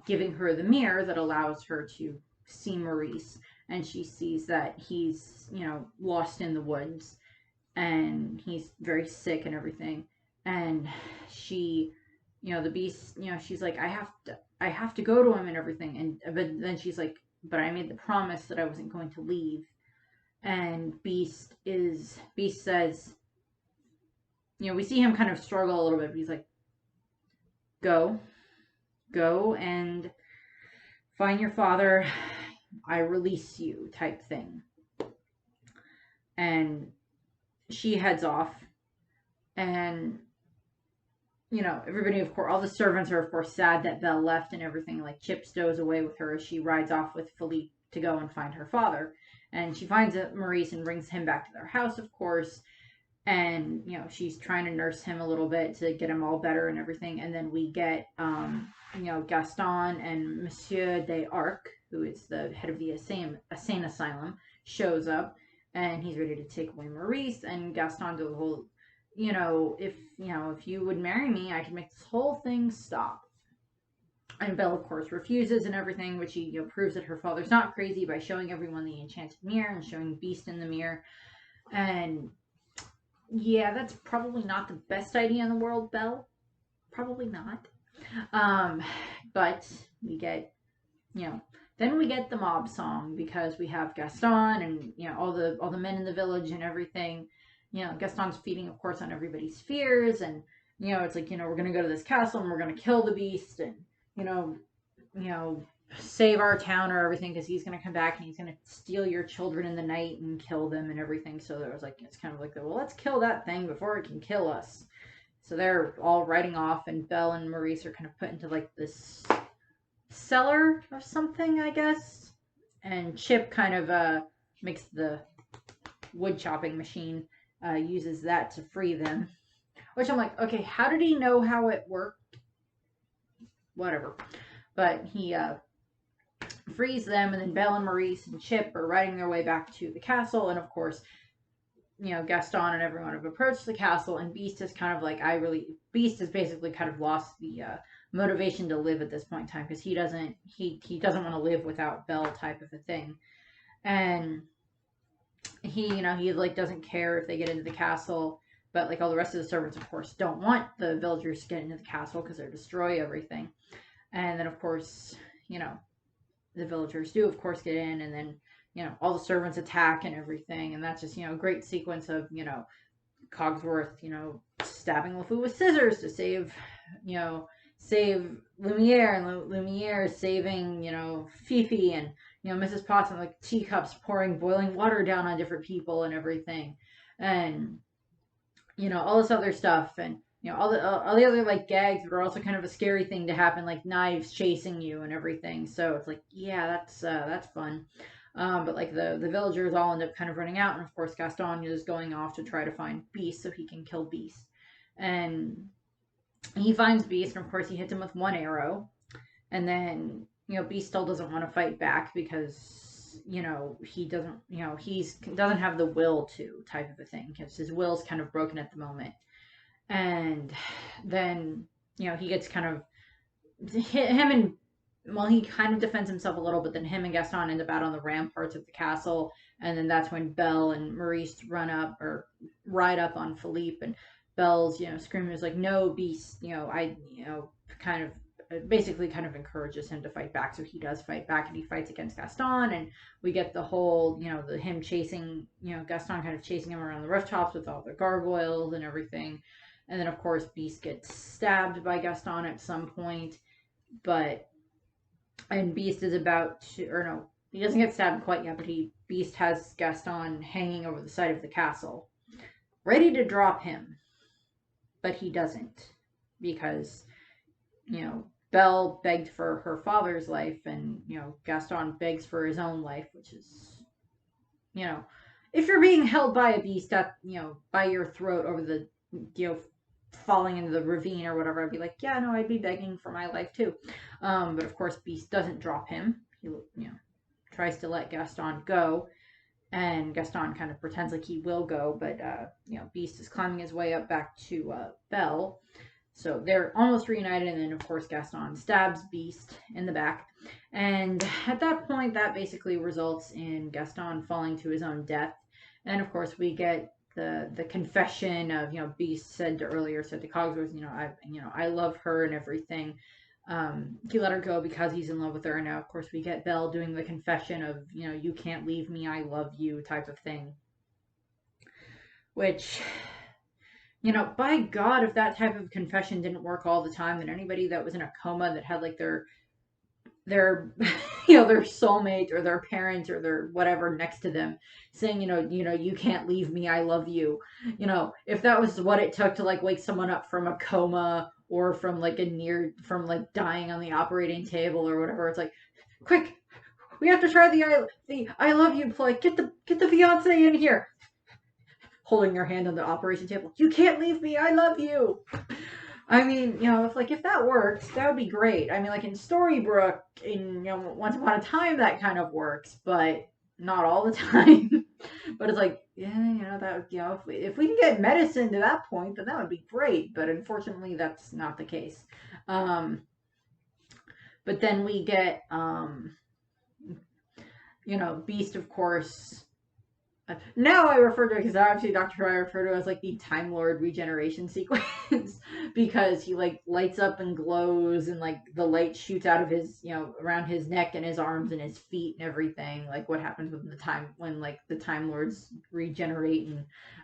giving her the mirror that allows her to see Maurice, and she sees that he's, lost in the woods, and he's very sick and everything. And she, the Beast, she's like, I have to go to him and everything. And but then she's like, but I made the promise that I wasn't going to leave. And Beast says, we see him kind of struggle a little bit, but he's like, go and find your father. I release you, type thing. And she heads off, and everybody, of course, all the servants are, of course, sad that Belle left and everything. Like, Chip stows away with her as she rides off with Philippe to go and find her father. And she finds Maurice and brings him back to their house, of course. And, she's trying to nurse him a little bit to get him all better and everything. And then we get, Gaston and Monsieur des Arcs, who is the head of the insane asylum, shows up. And he's ready to take away Maurice. And Gaston does the whole, if you would marry me, I could make this whole thing stop. And Belle, of course, refuses and everything, which she proves that her father's not crazy by showing everyone the enchanted mirror and showing Beast in the mirror. And yeah, that's probably not the best idea in the world, Belle. Probably not. But we get, then we get the mob song, because we have Gaston and all the men in the village and everything. Gaston's feeding, of course, on everybody's fears, and it's like, we're gonna go to this castle and we're gonna kill the Beast, and save our town or everything, because he's gonna come back and he's gonna steal your children in the night and kill them and everything. So there was like, it's kind of like, well, let's kill that thing before it can kill us. So they're all riding off, and Belle and Maurice are kind of put into like this cellar of something, I guess. And Chip kind of makes the wood chopping machine, uses that to free them. Which I'm like, okay, how did he know how it worked? Whatever. But he frees them, and then Belle and Maurice and Chip are riding their way back to the castle. And of course, Gaston and everyone have approached the castle, and Beast is kind of like, Beast has basically kind of lost the motivation to live at this point in time, because he doesn't want to live without Belle, type of a thing. And he like doesn't care if they get into the castle, but like all the rest of the servants, of course, don't want the villagers to get into the castle because they'll destroy everything. And then, of course, the villagers do, of course, get in, and then all the servants attack and everything, and that's just a great sequence of Cogsworth stabbing LeFou with scissors to save Lumiere, and Lumiere saving Fifi, and Mrs. Potts, and like teacups pouring boiling water down on different people and everything, and all this other stuff, and all the other like gags that are also kind of a scary thing to happen, like knives chasing you and everything. So it's like, yeah, that's fun. But like the villagers all end up kind of running out, and of course Gaston is going off to try to find Beast so he can kill Beast. And he finds Beast, and of course he hits him with one arrow, and then Beast still doesn't want to fight back, because he doesn't doesn't have the will to, type of a thing, because his will's kind of broken at the moment. And then he gets kind of him and well, he kind of defends himself a little, but then him and Gaston end up out on the ramparts of the castle, and then that's when Belle and Maurice ride up on Philippe, and Belle's screaming, is like, no, Beast, kind of basically kind of encourages him to fight back. So he does fight back, and he fights against Gaston, and we get the whole him chasing Gaston kind of chasing him around the rooftops with all the gargoyles and everything. And then of course Beast gets stabbed by Gaston at some point, and Beast is about to, or no, he doesn't get stabbed quite yet, but Beast has Gaston hanging over the side of the castle, ready to drop him, but he doesn't, because Belle begged for her father's life, and Gaston begs for his own life, which is if you're being held by a beast at by your throat over the falling into the ravine or whatever, I'd be like, yeah, no, I'd be begging for my life too. But of course Beast doesn't drop him. He tries to let Gaston go, and Gaston kind of pretends like he will go, but Beast is climbing his way up back to Belle. So they're almost reunited, and then of course Gaston stabs Beast in the back, and at that point that basically results in Gaston falling to his own death. And of course we get the confession of Beast said to Cogsworth, I love her and everything. He let her go because he's in love with her, and now of course we get Belle doing the confession of you can't leave me, I love you, type of thing. Which by God, if that type of confession didn't work all the time, then anybody that was in a coma that had like their their their soulmate or their parent or their whatever next to them, saying, you can't leave me, I love you. If that was what it took to like wake someone up from a coma, or from like from like dying on the operating table or whatever, it's like, quick, we have to try the I love you play. Get the fiance in here, holding your hand on the operation table. You can't leave me, I love you. I mean, if that works, that would be great. I mean, like in Storybrooke, in Once Upon a Time, that kind of works, but not all the time. But it's like, yeah, that if we can get medicine to that point, then that would be great. But unfortunately, that's not the case. Um, but then we get, Beast, of course. Now I refer to it, because obviously Doctor Who I refer to as like the Time Lord regeneration sequence, because he like lights up and glows, and like the light shoots out of his, around his neck and his arms and his feet and everything, like what happens when like the Time Lords regenerate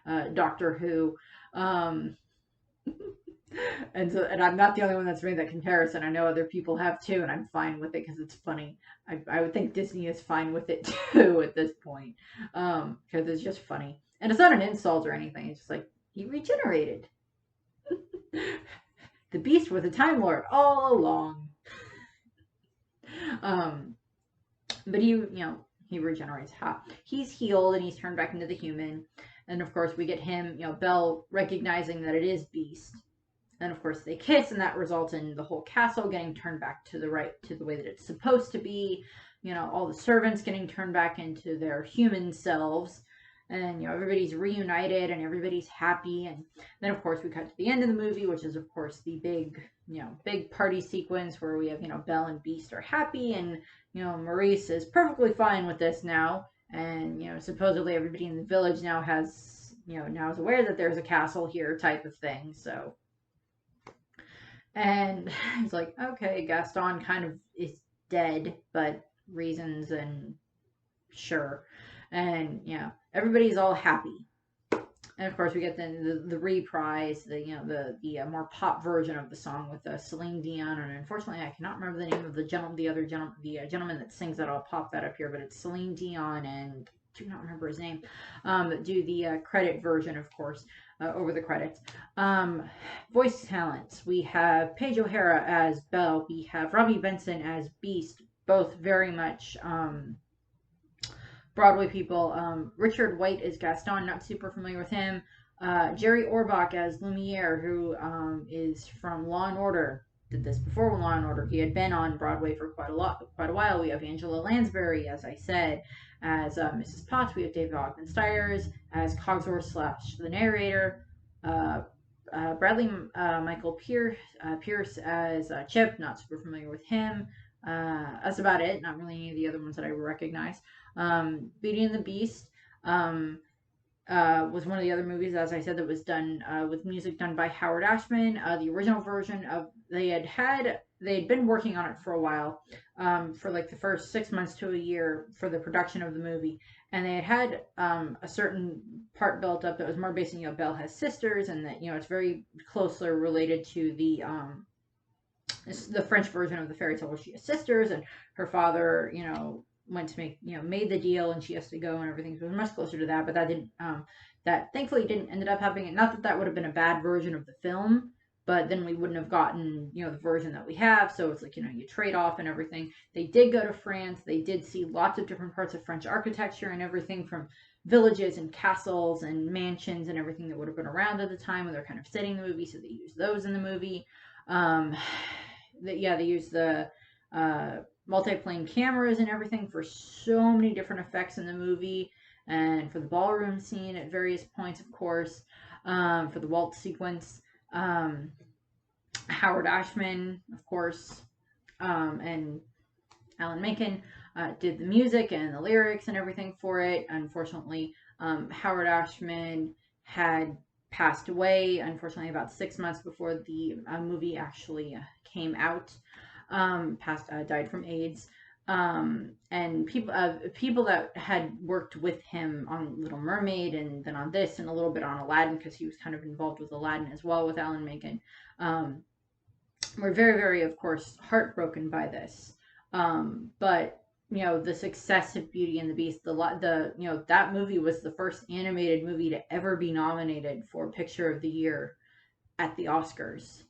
in Doctor Who. And I'm not the only one that's made that comparison. I know other people have too, and I'm fine with it because it's funny. I would think Disney is fine with it too at this point, because it's just funny, and it's not an insult or anything. It's just like, he regenerated. The Beast was a Time Lord all along. But he regenerates. He's healed and he's turned back into the human, and of course we get him, Belle recognizing that it is Beast. And of course they kiss, and that results in the whole castle getting turned back to the way that it's supposed to be. All the servants getting turned back into their human selves, and everybody's reunited and everybody's happy. And then of course we cut to the end of the movie, which is of course the big party sequence where we have Belle and Beast are happy, and Maurice is perfectly fine with this now, and supposedly everybody in the village now is aware that there's a castle here, type of thing. So. And he's like, okay, Gaston kind of is dead, but reasons, and sure. And, everybody's all happy. And of course we get the reprise, the more pop version of the song with Celine Dion. And unfortunately I cannot remember the name of the gentleman that sings that. I'll pop that up here, but it's Celine Dion, and do not remember his name, do the credit version, of course, over the credits. Voice talents. We have Paige O'Hara as Belle. We have Robbie Benson as Beast. Both very much Broadway people. Richard White as Gaston. Not super familiar with him. Jerry Orbach as Lumiere, who is from Law and Order. Did this before Law and Order. He had been on Broadway for quite a while. We have Angela Lansbury, as I said, as Mrs. Potts. We have David Ogden Stiers as Cogsworth / the narrator. Bradley Michael Pierce as Chip. Not super familiar with him. That's about it. Not really any of the other ones that I recognize. Beauty and the Beast was one of the other movies, as I said, that was done with music done by Howard Ashman. The original version of they had been working on it for a while, for like the first 6 months to a year for the production of the movie, and they had a certain part built up that was more based on Belle has sisters, and that it's very closely related to the French version of the fairy tale where she has sisters, and her father went to make made the deal, and she has to go and everything. So it was much closer to that, but that didn't that thankfully didn't ended up happening. Not that would have been a bad version of the film, but then we wouldn't have gotten the version that we have. So it's like you trade off and everything. They did go to France. They did see lots of different parts of French architecture and everything, from villages and castles and mansions and everything that would have been around at the time when they're kind of setting the movie. So they used those in the movie. They used the multi-plane cameras and everything for so many different effects in the movie, and for the ballroom scene at various points, of course, for the waltz sequence. Howard Ashman, of course, and Alan Menken did the music and the lyrics and everything for it. Unfortunately, Howard Ashman had passed away, unfortunately, about 6 months before the movie actually came out. Died from AIDS. And people that had worked with him on Little Mermaid, and then on this, and a little bit on Aladdin, because he was kind of involved with Aladdin as well with Alan Menken, were very, very, of course, heartbroken by this. But the success of Beauty and the Beast, that movie was the first animated movie to ever be nominated for Picture of the Year at the Oscars.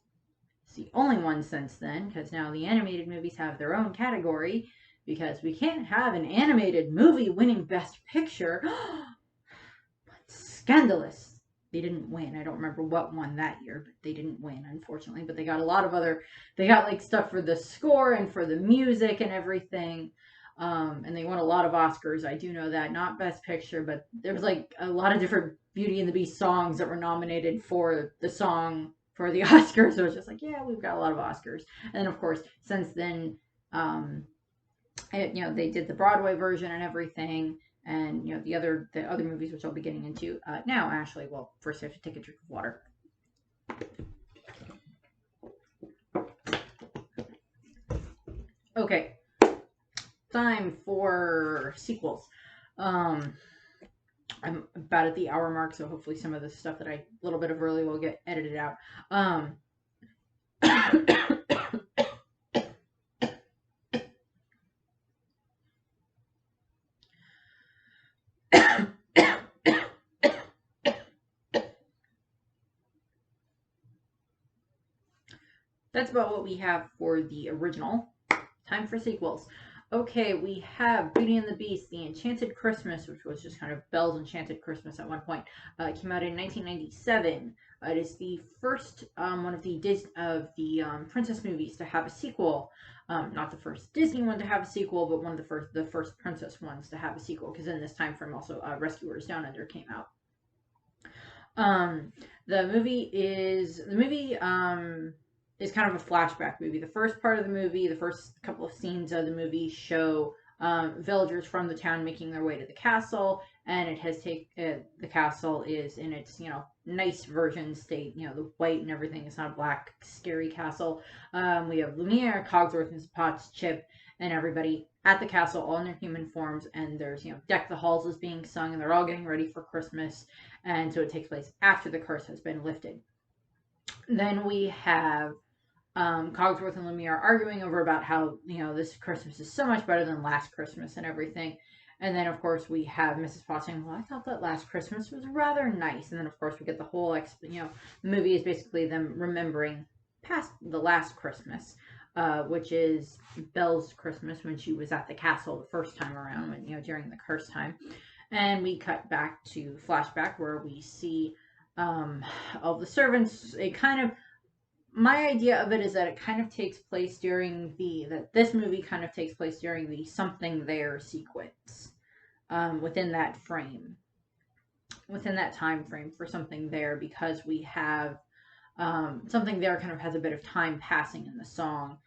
It's the only one since then, because now the animated movies have their own category, because we can't have an animated movie winning Best Picture. Scandalous. They didn't win. I don't remember what won that year, but they didn't win, unfortunately. But they got a lot of they got like stuff for the score and for the music and everything. And they won a lot of Oscars. I do know that. Not Best Picture, but there was like a lot of different Beauty and the Beast songs that were nominated for the song for the Oscars. So it's just like, yeah, we've got a lot of Oscars. And of course, since then, they did the Broadway version and everything, and the other movies, which I'll be getting into now. Actually, well, first I have to take a drink of water. Okay, time for sequels. I'm about at the hour mark, so hopefully some of the stuff that a little bit of early will get edited out. That's about what we have for the original. Time for sequels. Okay, we have Beauty and the Beast, The Enchanted Christmas, which was just kind of Belle's Enchanted Christmas at one point. Came out in 1997. It is the first one of the princess movies to have a sequel. Not the first Disney one to have a sequel, but one of the first princess ones to have a sequel, because in this time frame also Rescuers Down Under came out. The movie is kind of a flashback movie. The first part of the movie, the first couple of scenes of the movie show villagers from the town making their way to the castle, and the castle is in its nice version state, the white and everything. It's not a black scary castle. We have Lumiere, Cogsworth, Mrs. Potts, Chip, and everybody at the castle, all in their human forms, and there's Deck the Halls is being sung, and they're all getting ready for Christmas, and so it takes place after the curse has been lifted. Then we have Cogsworth and Lumiere arguing over about how this Christmas is so much better than last Christmas and everything. And then of course we have Mrs. Potts saying, well, I thought that last Christmas was rather nice. And then of course we get the whole the movie is basically them remembering past the last Christmas, which is Belle's Christmas when she was at the castle the first time around, when during the curse time. And we cut back to flashback where we see all the servants. My idea of it is that it kind of takes place during this movie kind of takes place during the Something There sequence, within that time frame for Something There, because we have Something There kind of has a bit of time passing in the song.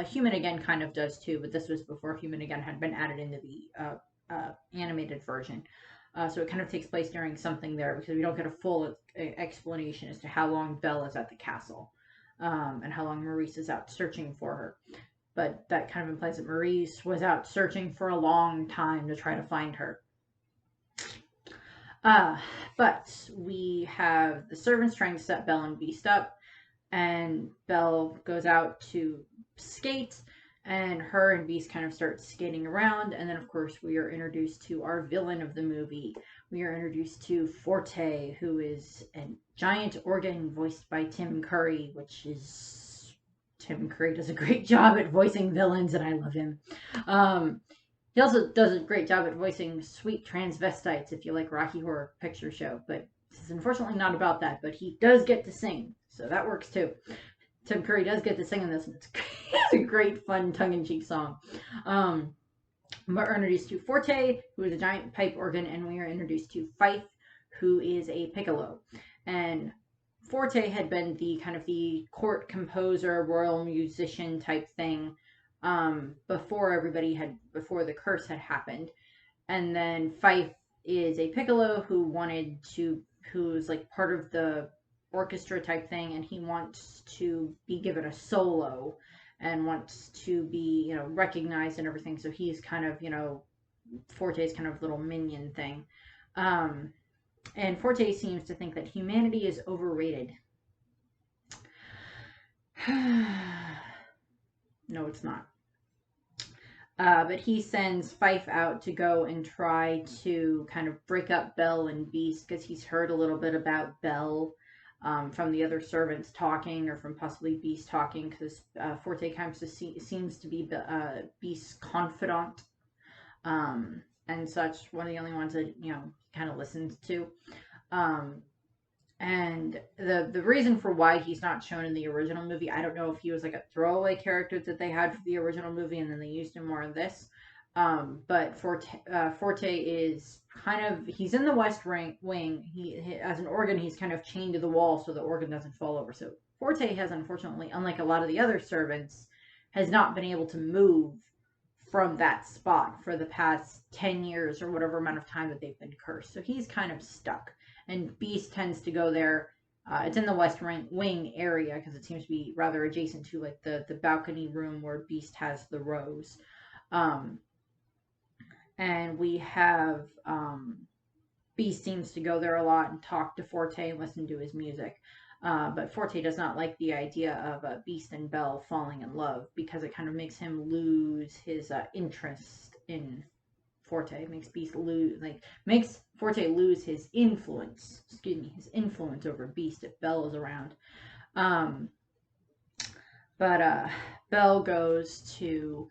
Human Again kind of does too, but this was before Human Again had been added into the animated version. So it kind of takes place during Something There, because we don't get a full explanation as to how long Belle is at the castle, and how long Maurice is out searching for her. But that kind of implies that Maurice was out searching for a long time to try to find her. But we have the servants trying to set Belle and Beast up, and Belle goes out to skate, and her and Beast kind of start skating around. And then of course we are introduced to our villain of the movie. We are introduced to Forte, who is a giant organ voiced by Tim Curry, Tim Curry does a great job at voicing villains, and I love him. He also does a great job at voicing sweet transvestites, if you like Rocky Horror Picture Show, but this is unfortunately not about that, but he does get to sing, so that works too. Tim Curry does get to sing in this, and it's a great, fun, tongue-in-cheek song. We're introduced to Forte, who is a giant pipe organ, and we are introduced to Fife, who is a piccolo. And Forte had been the court composer, royal musician type thing, before the curse had happened. And then Fife is a piccolo who's like part of the orchestra type thing, and he wants to be given a solo and wants to be recognized and everything. So he's kind of Forte's kind of little minion thing, and Forte seems to think that humanity is overrated. No, it's not. But he sends Fife out to go and try to kind of break up Belle and Beast because he's heard a little bit about Belle from the other servants talking, or from possibly Beast talking, because Forte kind of seems to be Beast's confidant, and such. One of the only ones that kind of listens to. Um, and the reason for why he's not shown in the original movie, I don't know if he was like a throwaway character that they had for the original movie and then they used him more in this. But Forte is kind of, he's in the wing. He as an organ, he's kind of chained to the wall so the organ doesn't fall over. So Forte has, unfortunately, unlike a lot of the other servants, has not been able to move from that spot for the past 10 years or whatever amount of time that they've been cursed. So he's kind of stuck. And Beast tends to go there. It's in the West Wing area because it seems to be rather adjacent to like the balcony room where Beast has the rose. And we have Beast seems to go there a lot and talk to Forte and listen to his music. But Forte does not like the idea of Beast and Belle falling in love because it kind of makes him lose his interest in Forte. It makes Beast makes Forte lose his influence. His influence over Beast if Belle is around. But Belle goes to,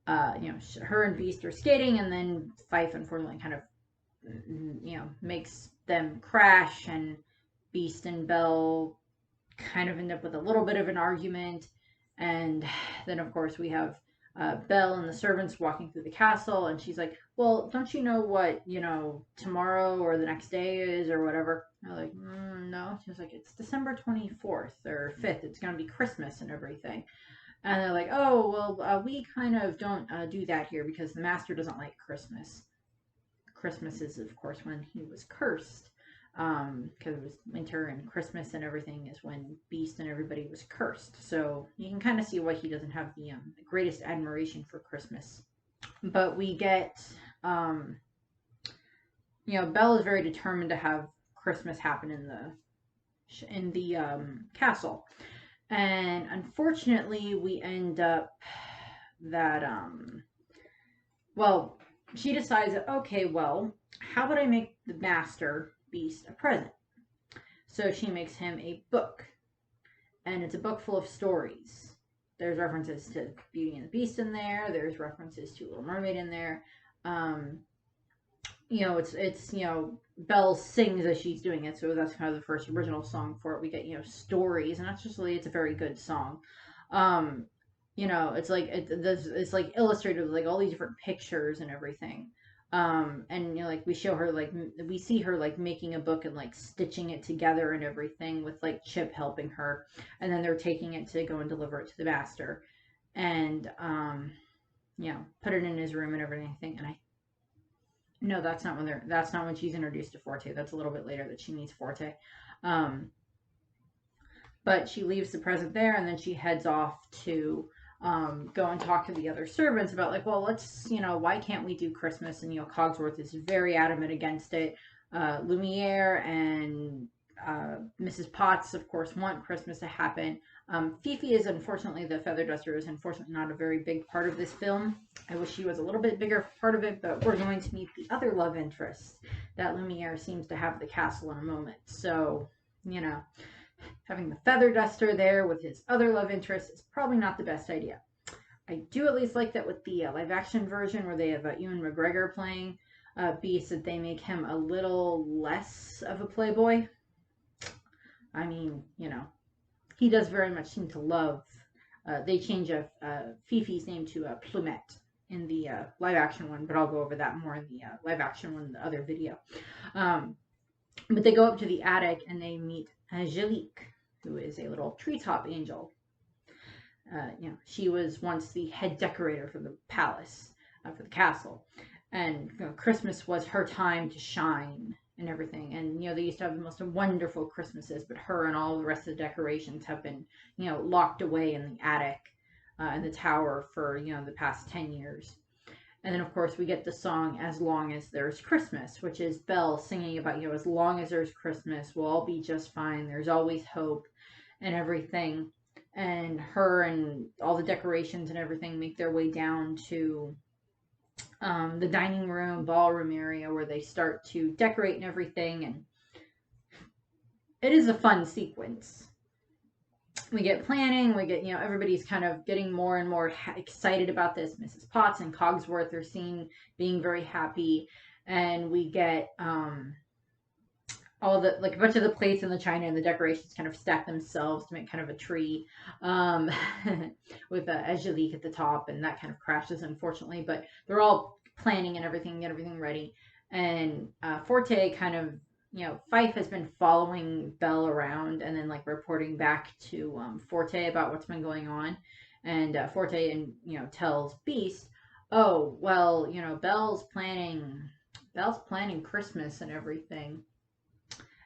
her and Beast are skating, and then Fife unfortunately kind of, makes them crash, and Beast and Belle kind of end up with a little bit of an argument. And then, of course, we have Belle and the servants walking through the castle, and she's like, well, don't you know what, tomorrow or the next day is or whatever? I'm like, no. She was like, it's December 24th or 5th. It's going to be Christmas and everything. And they're like, oh, well, we kind of don't do that here because the master doesn't like Christmas. Christmas is, of course, when he was cursed. Because it was winter, and Christmas and everything is when Beast and everybody was cursed. So you can kind of see why he doesn't have the greatest admiration for Christmas. But we get, Belle is very determined to have Christmas happen in the castle, and unfortunately, we end up that she decides that, okay, well, how would I make the master Beast a present? So she makes him a book, and it's a book full of stories. There's references to Beauty and the Beast in there. There's references to Little Mermaid in there. It's Belle sings as she's doing it, so that's kind of the first original song for it. We get stories, and it's a very good song. It's like it's like illustrated with like all these different pictures and everything. And we show her, we see her making a book and stitching it together and everything, with Chip helping her, and then they're taking it to go and deliver it to the master, and put it in his room and everything. And no, that's not when she's introduced to Forte. That's a little bit later that she meets Forte. But she leaves the present there, and then she heads off to go and talk to the other servants about well, let's, why can't we do Christmas? And Cogsworth is very adamant against it. Lumiere and Mrs. Potts, of course, want Christmas to happen. Fifi is, unfortunately, the feather duster is unfortunately not a very big part of this film. I wish she was a little bit bigger part of it, but we're going to meet the other love interest that Lumiere seems to have at the castle in a moment. So, having the feather duster there with his other love interest is probably not the best idea. I do at least like that with the live action version where they have Ewan McGregor playing Beast, that they make him a little less of a playboy. I mean, he does very much seem to love. They change Fifi's name to Plumette in the live action one, but I'll go over that more in the live action one in the other video. But they go up to the attic and they meet Angelique, who is a little treetop angel. She was once the head decorator for the palace, for the castle, and Christmas was her time to shine and everything. And they used to have the most wonderful Christmases, but her and all the rest of the decorations have been locked away in the attic, in the tower for the past 10 years. And then, of course, we get the song As Long as There's Christmas, which is Belle singing about, as long as there's Christmas, we'll all be just fine. There's always hope and everything. and her and all the decorations and everything make their way down to the dining room, ballroom area where they start to decorate and everything. And it is a fun sequence. We get planning, we get, everybody's kind of getting more and more excited about this. Mrs. Potts and Cogsworth are seen being very happy, and we get all the, like, a bunch of the plates and the china and the decorations kind of stack themselves to make kind of a tree, with Angelique at the top, and that kind of crashes, unfortunately, but they're all planning and everything, get everything ready. And Forte kind of, Fife has been following Belle around and then, like, reporting back to Forte about what's been going on. And Forte, and tells Beast, oh, well, Belle's planning Christmas and everything.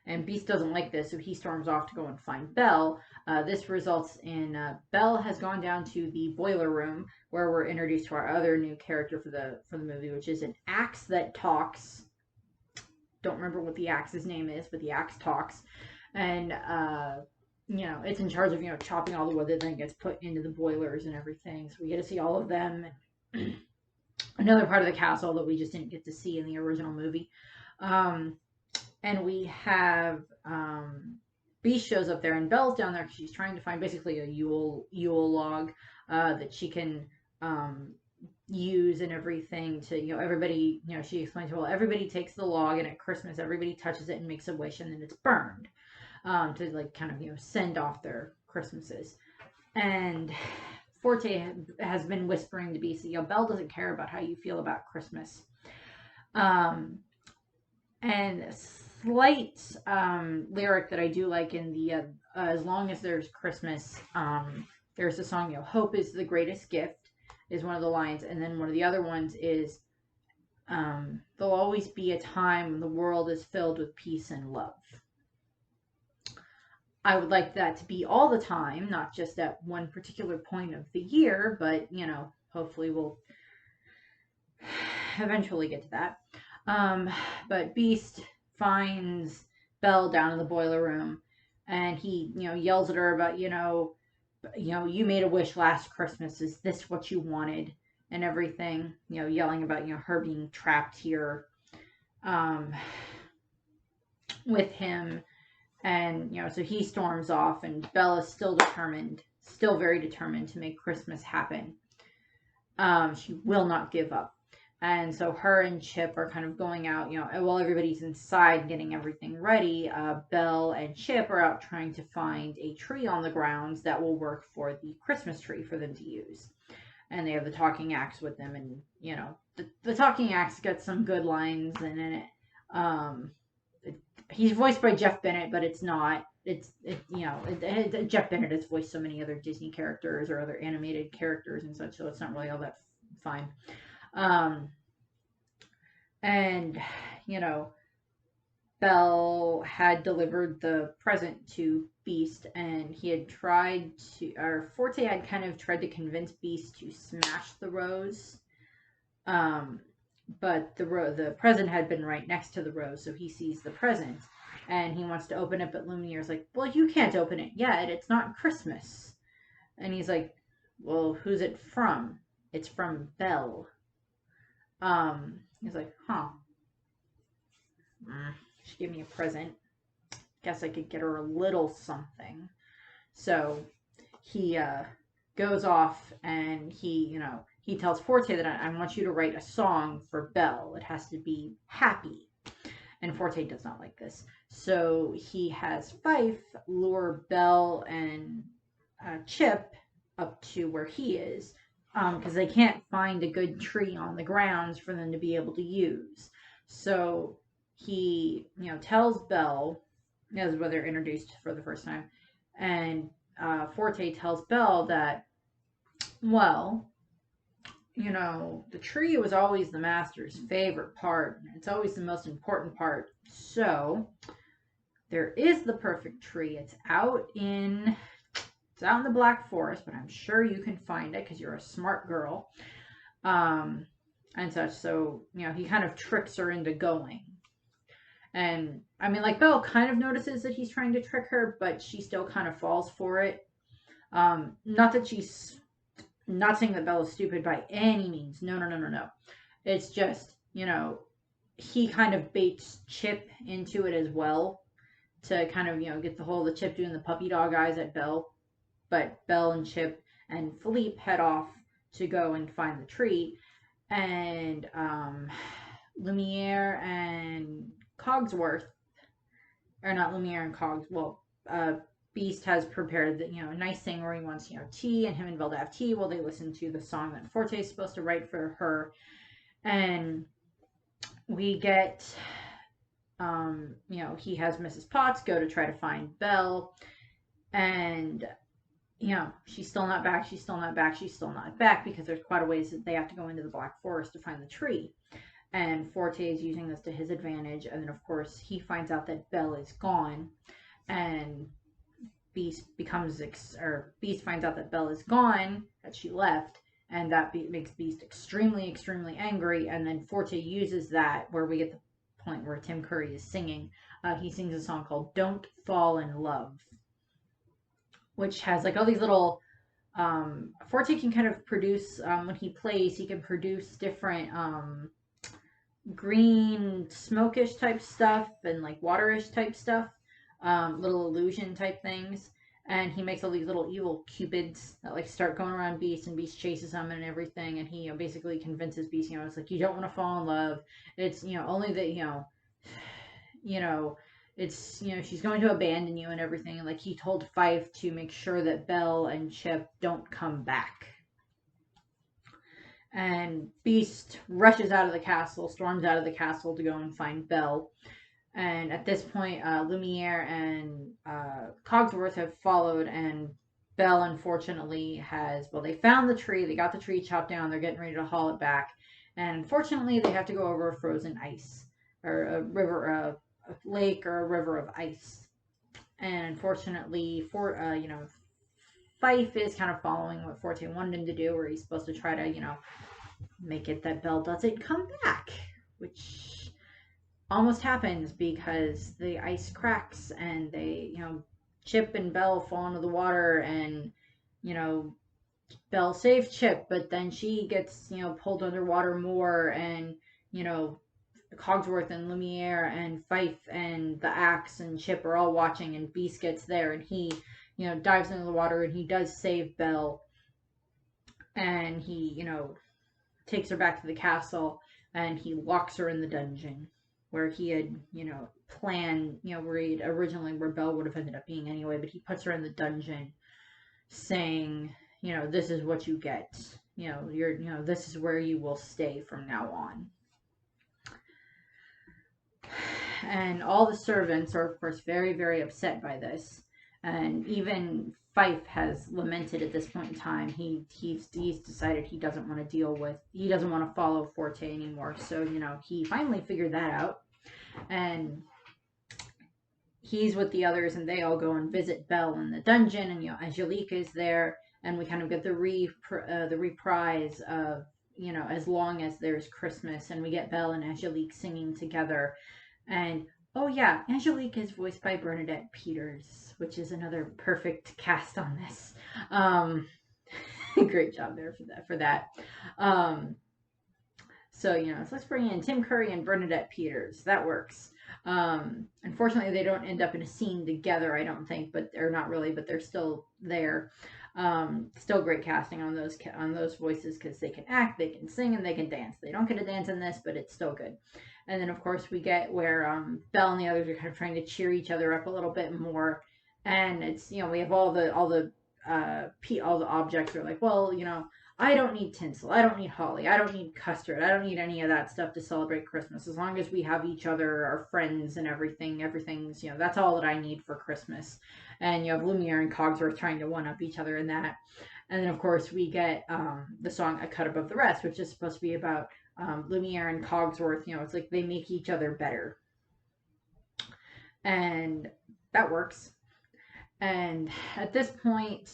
And Beast doesn't like this, so he storms off to go and find Belle. This results in Belle has gone down to the boiler room, where we're introduced to our other new character for the movie, which is an axe that talks. Don't remember what the axe's name is, but the axe talks, and it's in charge of chopping all the wood that then gets put into the boilers and everything. So we get to see all of them. Another part of the castle that we just didn't get to see in the original movie. And we have Beast shows up there, and Belle's down there because she's trying to find basically a Yule log that she can use and everything to, everybody, she explains, well, everybody takes the log, and at Christmas everybody touches it and makes a wish, and then it's burned to, like, kind of, send off their Christmases. And Forte has been whispering to Beast, Belle doesn't care about how you feel about Christmas. And slight lyric that I do like in the as long as there's Christmas, there's a song, hope is the greatest gift, is one of the lines, and then one of the other ones is there'll always be a time when the world is filled with peace and love. I would like that to be all the time, not just at one particular point of the year, but hopefully we'll eventually get to that. But Beast finds Belle down in the boiler room, and he, yells at her about, you made a wish last Christmas. Is this what you wanted? And everything, yelling about, her being trapped here, with him. And, so he storms off, and Belle is still very determined to make Christmas happen. She will not give up. And so her and Chip are kind of going out, while everybody's inside getting everything ready. Belle and Chip are out trying to find a tree on the grounds that will work for the Christmas tree for them to use. And they have the talking axe with them, and, the talking axe gets some good lines in it. He's voiced by Jeff Bennett, but it's not. Jeff Bennett has voiced so many other Disney characters or other animated characters and such, so it's not really all that fine. And, Belle had delivered the present to Beast, and he had Forte had kind of tried to convince Beast to smash the rose. But the present had been right next to the rose, so he sees the present, and he wants to open it, but Lumiere's like, well, you can't open it yet, it's not Christmas. And he's like, well, who's it from? It's from Belle. He's like, huh. She gave me a present. Guess I could get her a little something. So he goes off, and he tells Forte that I want you to write a song for Belle. It has to be happy. And Forte does not like this. So he has Fife lure Belle and Chip up to where he is, because they can't find a good tree on the grounds for them to be able to use. So he, tells Belle, as where they're introduced for the first time, and Forte tells Belle that, well, the tree was always the master's favorite part. It's always the most important part. So there is the perfect tree. It's out in the Black Forest, but I'm sure you can find it because you're a smart girl. And such. So, he kind of tricks her into going. And, Belle kind of notices that he's trying to trick her, but she still kind of falls for it. Not that she's not saying that Belle is stupid by any means. No, no, no, no, no. It's just, he kind of baits Chip into it as well to kind of, get the Chip doing the puppy dog eyes at Belle. But Belle and Chip and Philippe head off to go and find the tree. And Lumiere and Cogsworth, or not Lumiere and Cogs, well, Beast has prepared a nice thing where he wants, tea, and him and Belle have tea while they listen to the song that Forte is supposed to write for her. And we get, he has Mrs. Potts go to try to find Belle, and she's still not back, she's still not back, she's still not back, because there's quite a ways that they have to go into the Black Forest to find the tree. And Forte is using this to his advantage, and then of course he finds out that Belle is gone, and Beast finds out that Belle is gone, that she left, and that makes Beast extremely, extremely angry. And then Forte uses that, where we get the point where Tim Curry is singing. He sings a song called "Don't Fall in Love," which has like all these little. Forte can kind of produce when he plays. He can produce different green smokish type stuff and like waterish type stuff. Little illusion type things, and he makes all these little evil cupids that like start going around Beast, and Beast chases them and everything, and he basically convinces Beast, it's like, you don't want to fall in love, it's only that it's she's going to abandon you and everything, and like he told Fife to make sure that Belle and Chip don't come back. And Beast rushes out of the castle, storms out of the castle to go and find Belle. And at this point, Lumiere and Cogsworth have followed, and Belle, unfortunately, they found the tree, they got the tree chopped down, they're getting ready to haul it back, and unfortunately, they have to go over a frozen ice, or a river, a lake, or a river of ice. And unfortunately, Fife is kind of following what Forte wanted him to do, where he's supposed to try to, make it that Belle doesn't come back, which almost happens because the ice cracks and they, Chip and Belle fall into the water, and, Belle saves Chip, but then she gets, pulled underwater more, and, Cogsworth and Lumiere and Fife and the Axe and Chip are all watching, and Beast gets there, and he, dives into the water, and he does save Belle, and he, takes her back to the castle, and he locks her in the dungeon where he had, planned, where Belle would have ended up being anyway, but he puts her in the dungeon saying, this is what you get. This is where you will stay from now on. And all the servants are, of course, very, very upset by this. And even Fife has lamented at this point in time. He's decided he doesn't want to follow Forte anymore. So, he finally figured that out. And he's with the others, and they all go and visit Belle in the dungeon, and Angelique is there, and we kind of get the reprise of As Long as There's Christmas, and we get Belle and Angelique singing together. And oh yeah, Angelique is voiced by Bernadette Peters, which is another perfect cast on this. Great job there for that. So, so let's bring in Tim Curry and Bernadette Peters. That works. Unfortunately, they don't end up in a scene together, I don't think, but they're not really, but they're still there. Still great casting on those voices, because they can act, they can sing, and they can dance. They don't get to dance in this, but it's still good. And then, of course, we get where Belle and the others are kind of trying to cheer each other up a little bit more. And it's, we have all the objects are like, well, I don't need tinsel, I don't need holly, I don't need custard, I don't need any of that stuff to celebrate Christmas. As long as we have each other, our friends, and everything's, that's all that I need for Christmas. And you have Lumiere and Cogsworth trying to one-up each other in that. And then, of course, we get the song A Cut Above the Rest, which is supposed to be about Lumiere and Cogsworth. It's like they make each other better. And that works. And at this point,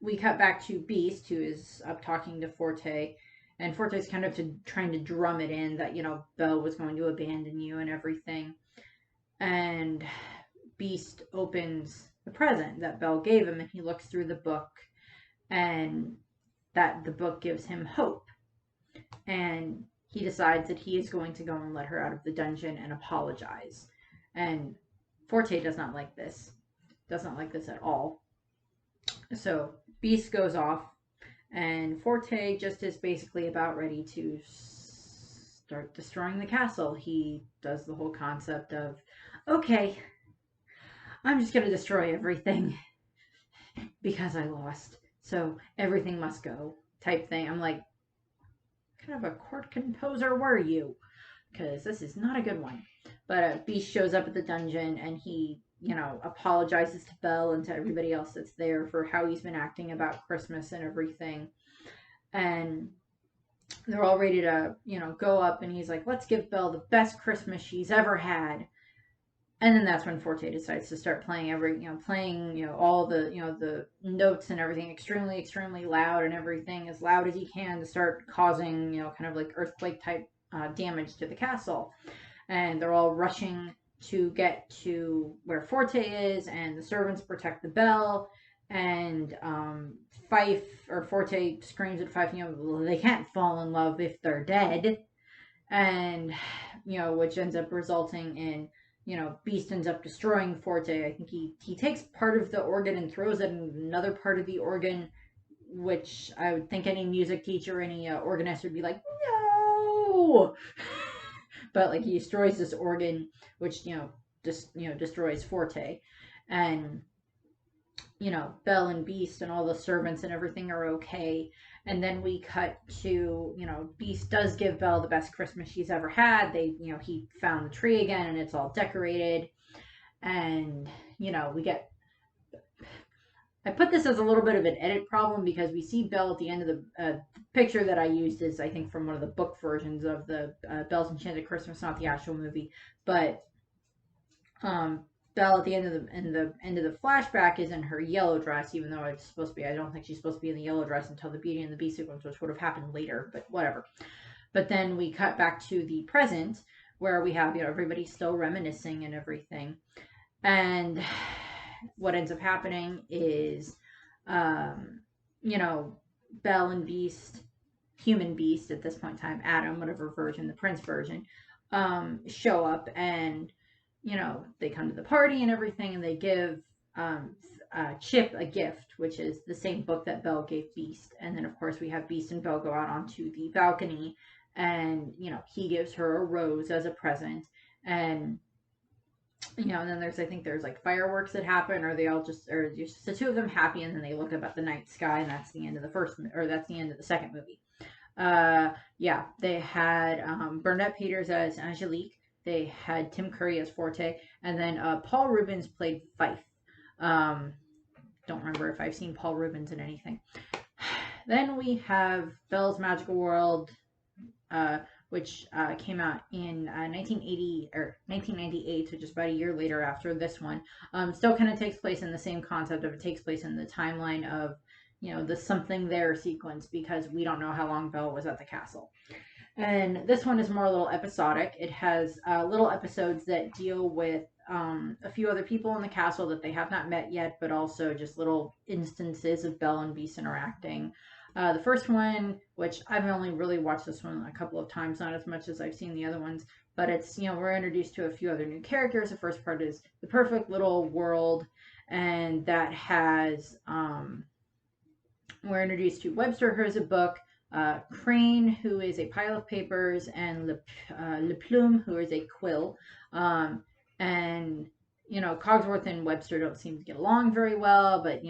we cut back to Beast, who is up talking to Forte, and Forte's kind of trying to drum it in that, Belle was going to abandon you and everything. And Beast opens the present that Belle gave him, and he looks through the book, and that the book gives him hope. And he decides that he is going to go and let her out of the dungeon and apologize. And Forte does not like this. Does not like this at all. So Beast goes off, and Forte just is basically about ready to start destroying the castle. He does the whole concept of, okay, I'm just going to destroy everything because I lost. So everything must go type thing. I'm like, what kind of a court composer were you? Because this is not a good one. But Beast shows up at the dungeon, and he, apologizes to Belle and to everybody else that's there for how he's been acting about Christmas and everything. And they're all ready to, go up, and he's like, let's give Belle the best Christmas she's ever had. And then that's when Forte decides to start playing all the notes and everything extremely, extremely loud, and everything as loud as he can to start causing, kind of like earthquake type damage to the castle. And they're all rushing to get to where Forte is, and the servants protect the Belle. And Forte screams at Fife, they can't fall in love if they're dead. And, which ends up resulting in, Beast ends up destroying Forte. I think he takes part of the organ and throws it in another part of the organ, which I would think any music teacher, any organist would be like, no! But like he destroys this organ, which destroys Forte. And Belle and Beast and all the servants and everything are okay. And then we cut to, Beast does give Belle the best Christmas she's ever had. He found the tree again, and it's all decorated. And, we get, I put this as a little bit of an edit problem because we see Belle at the end of the picture that I used is, I think, from one of the book versions of the Belle's Enchanted Christmas, not the actual movie. But, Belle at the end of the flashback is in her yellow dress, even though it's supposed to be. I don't think she's supposed to be in the yellow dress until the Beauty and the Beast sequence, which would have happened later. But whatever. But then we cut back to the present, where we have everybody still reminiscing and everything. And what ends up happening is, Belle and Beast, human Beast at this point in time, Adam, whatever version, the Prince version, show up, and they come to the party and everything, and they give Chip a gift, which is the same book that Belle gave Beast. And then, of course, we have Beast and Belle go out onto the balcony, and, he gives her a rose as a present. And, and then I think there's like fireworks that happen, or just the two of them happy, and then they look up at the night sky, and that's the end of that's the end of the second movie. They had Bernadette Peters as Angelique. They had Tim Curry as Forte, and then Paul Rubens played Fife. Don't remember if I've seen Paul Rubens in anything. Then we have Belle's Magical World, which came out in 1980 or 1998, so just about a year later after this one. Still kind of takes place in the same concept of it takes place in the timeline of the Something There sequence, because we don't know how long Belle was at the castle. And this one is more a little episodic. It has little episodes that deal with a few other people in the castle that they have not met yet, but also just little instances of Belle and Beast interacting. The first one, which I've only really watched this one a couple of times, not as much as I've seen the other ones, but it's, we're introduced to a few other new characters. The first part is the perfect little world, and that has, we're introduced to Webster, who has a book, Crane, who is a pile of papers, and Le Plume, who is a quill. And, Cogsworth and Webster don't seem to get along very well, but,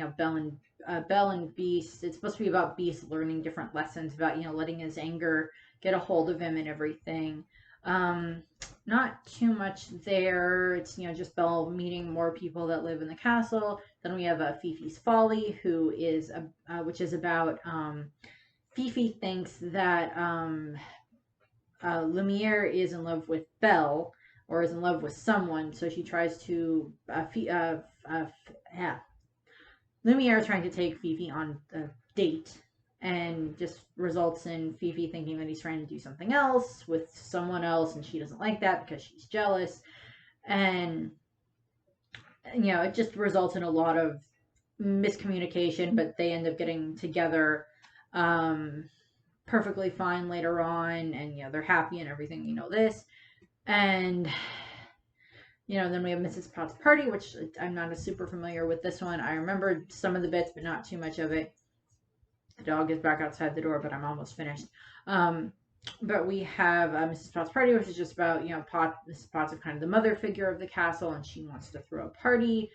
Belle and Beast, it's supposed to be about Beast learning different lessons about, letting his anger get a hold of him and everything. Not too much there. It's, just Belle meeting more people that live in the castle. Then we have Fifi's Folly, who is, which is about, Fifi thinks that Lumiere is in love with Belle, or is in love with someone, so she tries to Lumiere trying to take Fifi on a date, and just results in Fifi thinking that he's trying to do something else with someone else, and she doesn't like that because she's jealous. And it just results in a lot of miscommunication, but they end up getting together perfectly fine later on, and they're happy and everything. This, and then we have Mrs. Potts' Party, which I'm not as super familiar with this one. I remember some of the bits, but not too much of it. The dog is back outside the door, but I'm almost finished. But we have Mrs. Potts' Party, which is just about, Mrs. Potts is kind of the mother figure of the castle, and she wants to throw a party.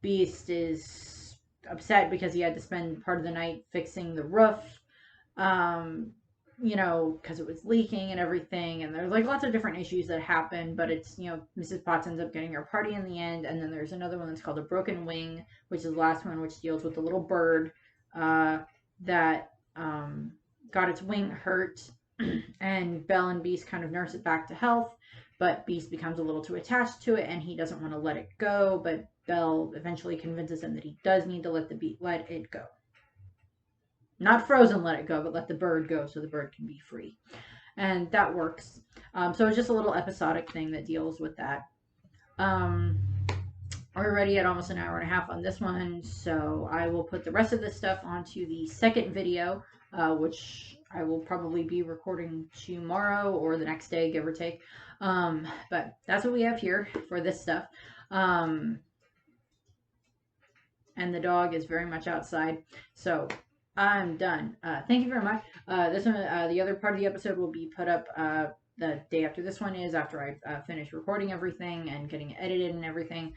Beast is upset because he had to spend part of the night fixing the roof, because it was leaking and everything. And there's like lots of different issues that happen, but it's, Mrs. Potts ends up getting her party in the end. And then there's another one that's called A Broken Wing, which is the last one, which deals with the little bird that got its wing hurt. And Belle and Beast kind of nurse it back to health, but Beast becomes a little too attached to it and he doesn't want to let it go, but Belle eventually convinces him that he does need to let it go. Not frozen let it go, but let the bird go so the bird can be free. And that works. So it's just a little episodic thing that deals with that. We're already at almost an hour and a half on this one, so I will put the rest of this stuff onto the second video, which I will probably be recording tomorrow or the next day, give or take. But that's what we have here for this stuff. And the dog is very much outside. So I'm done. Thank you very much. This one, the other part of the episode will be put up the day after this one is, after I've finished recording everything and getting it edited and everything.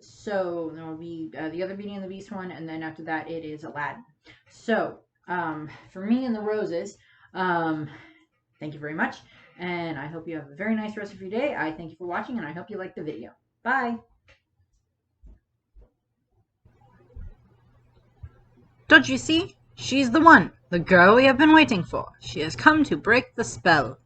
So there will be the other Beauty and the Beast one, and then after that it is Aladdin. So for me and the Roses, thank you very much, and I hope you have a very nice rest of your day. I thank you for watching, and I hope you liked the video. Bye! Don't you see? She's the one, the girl we have been waiting for. She has come to break the spell.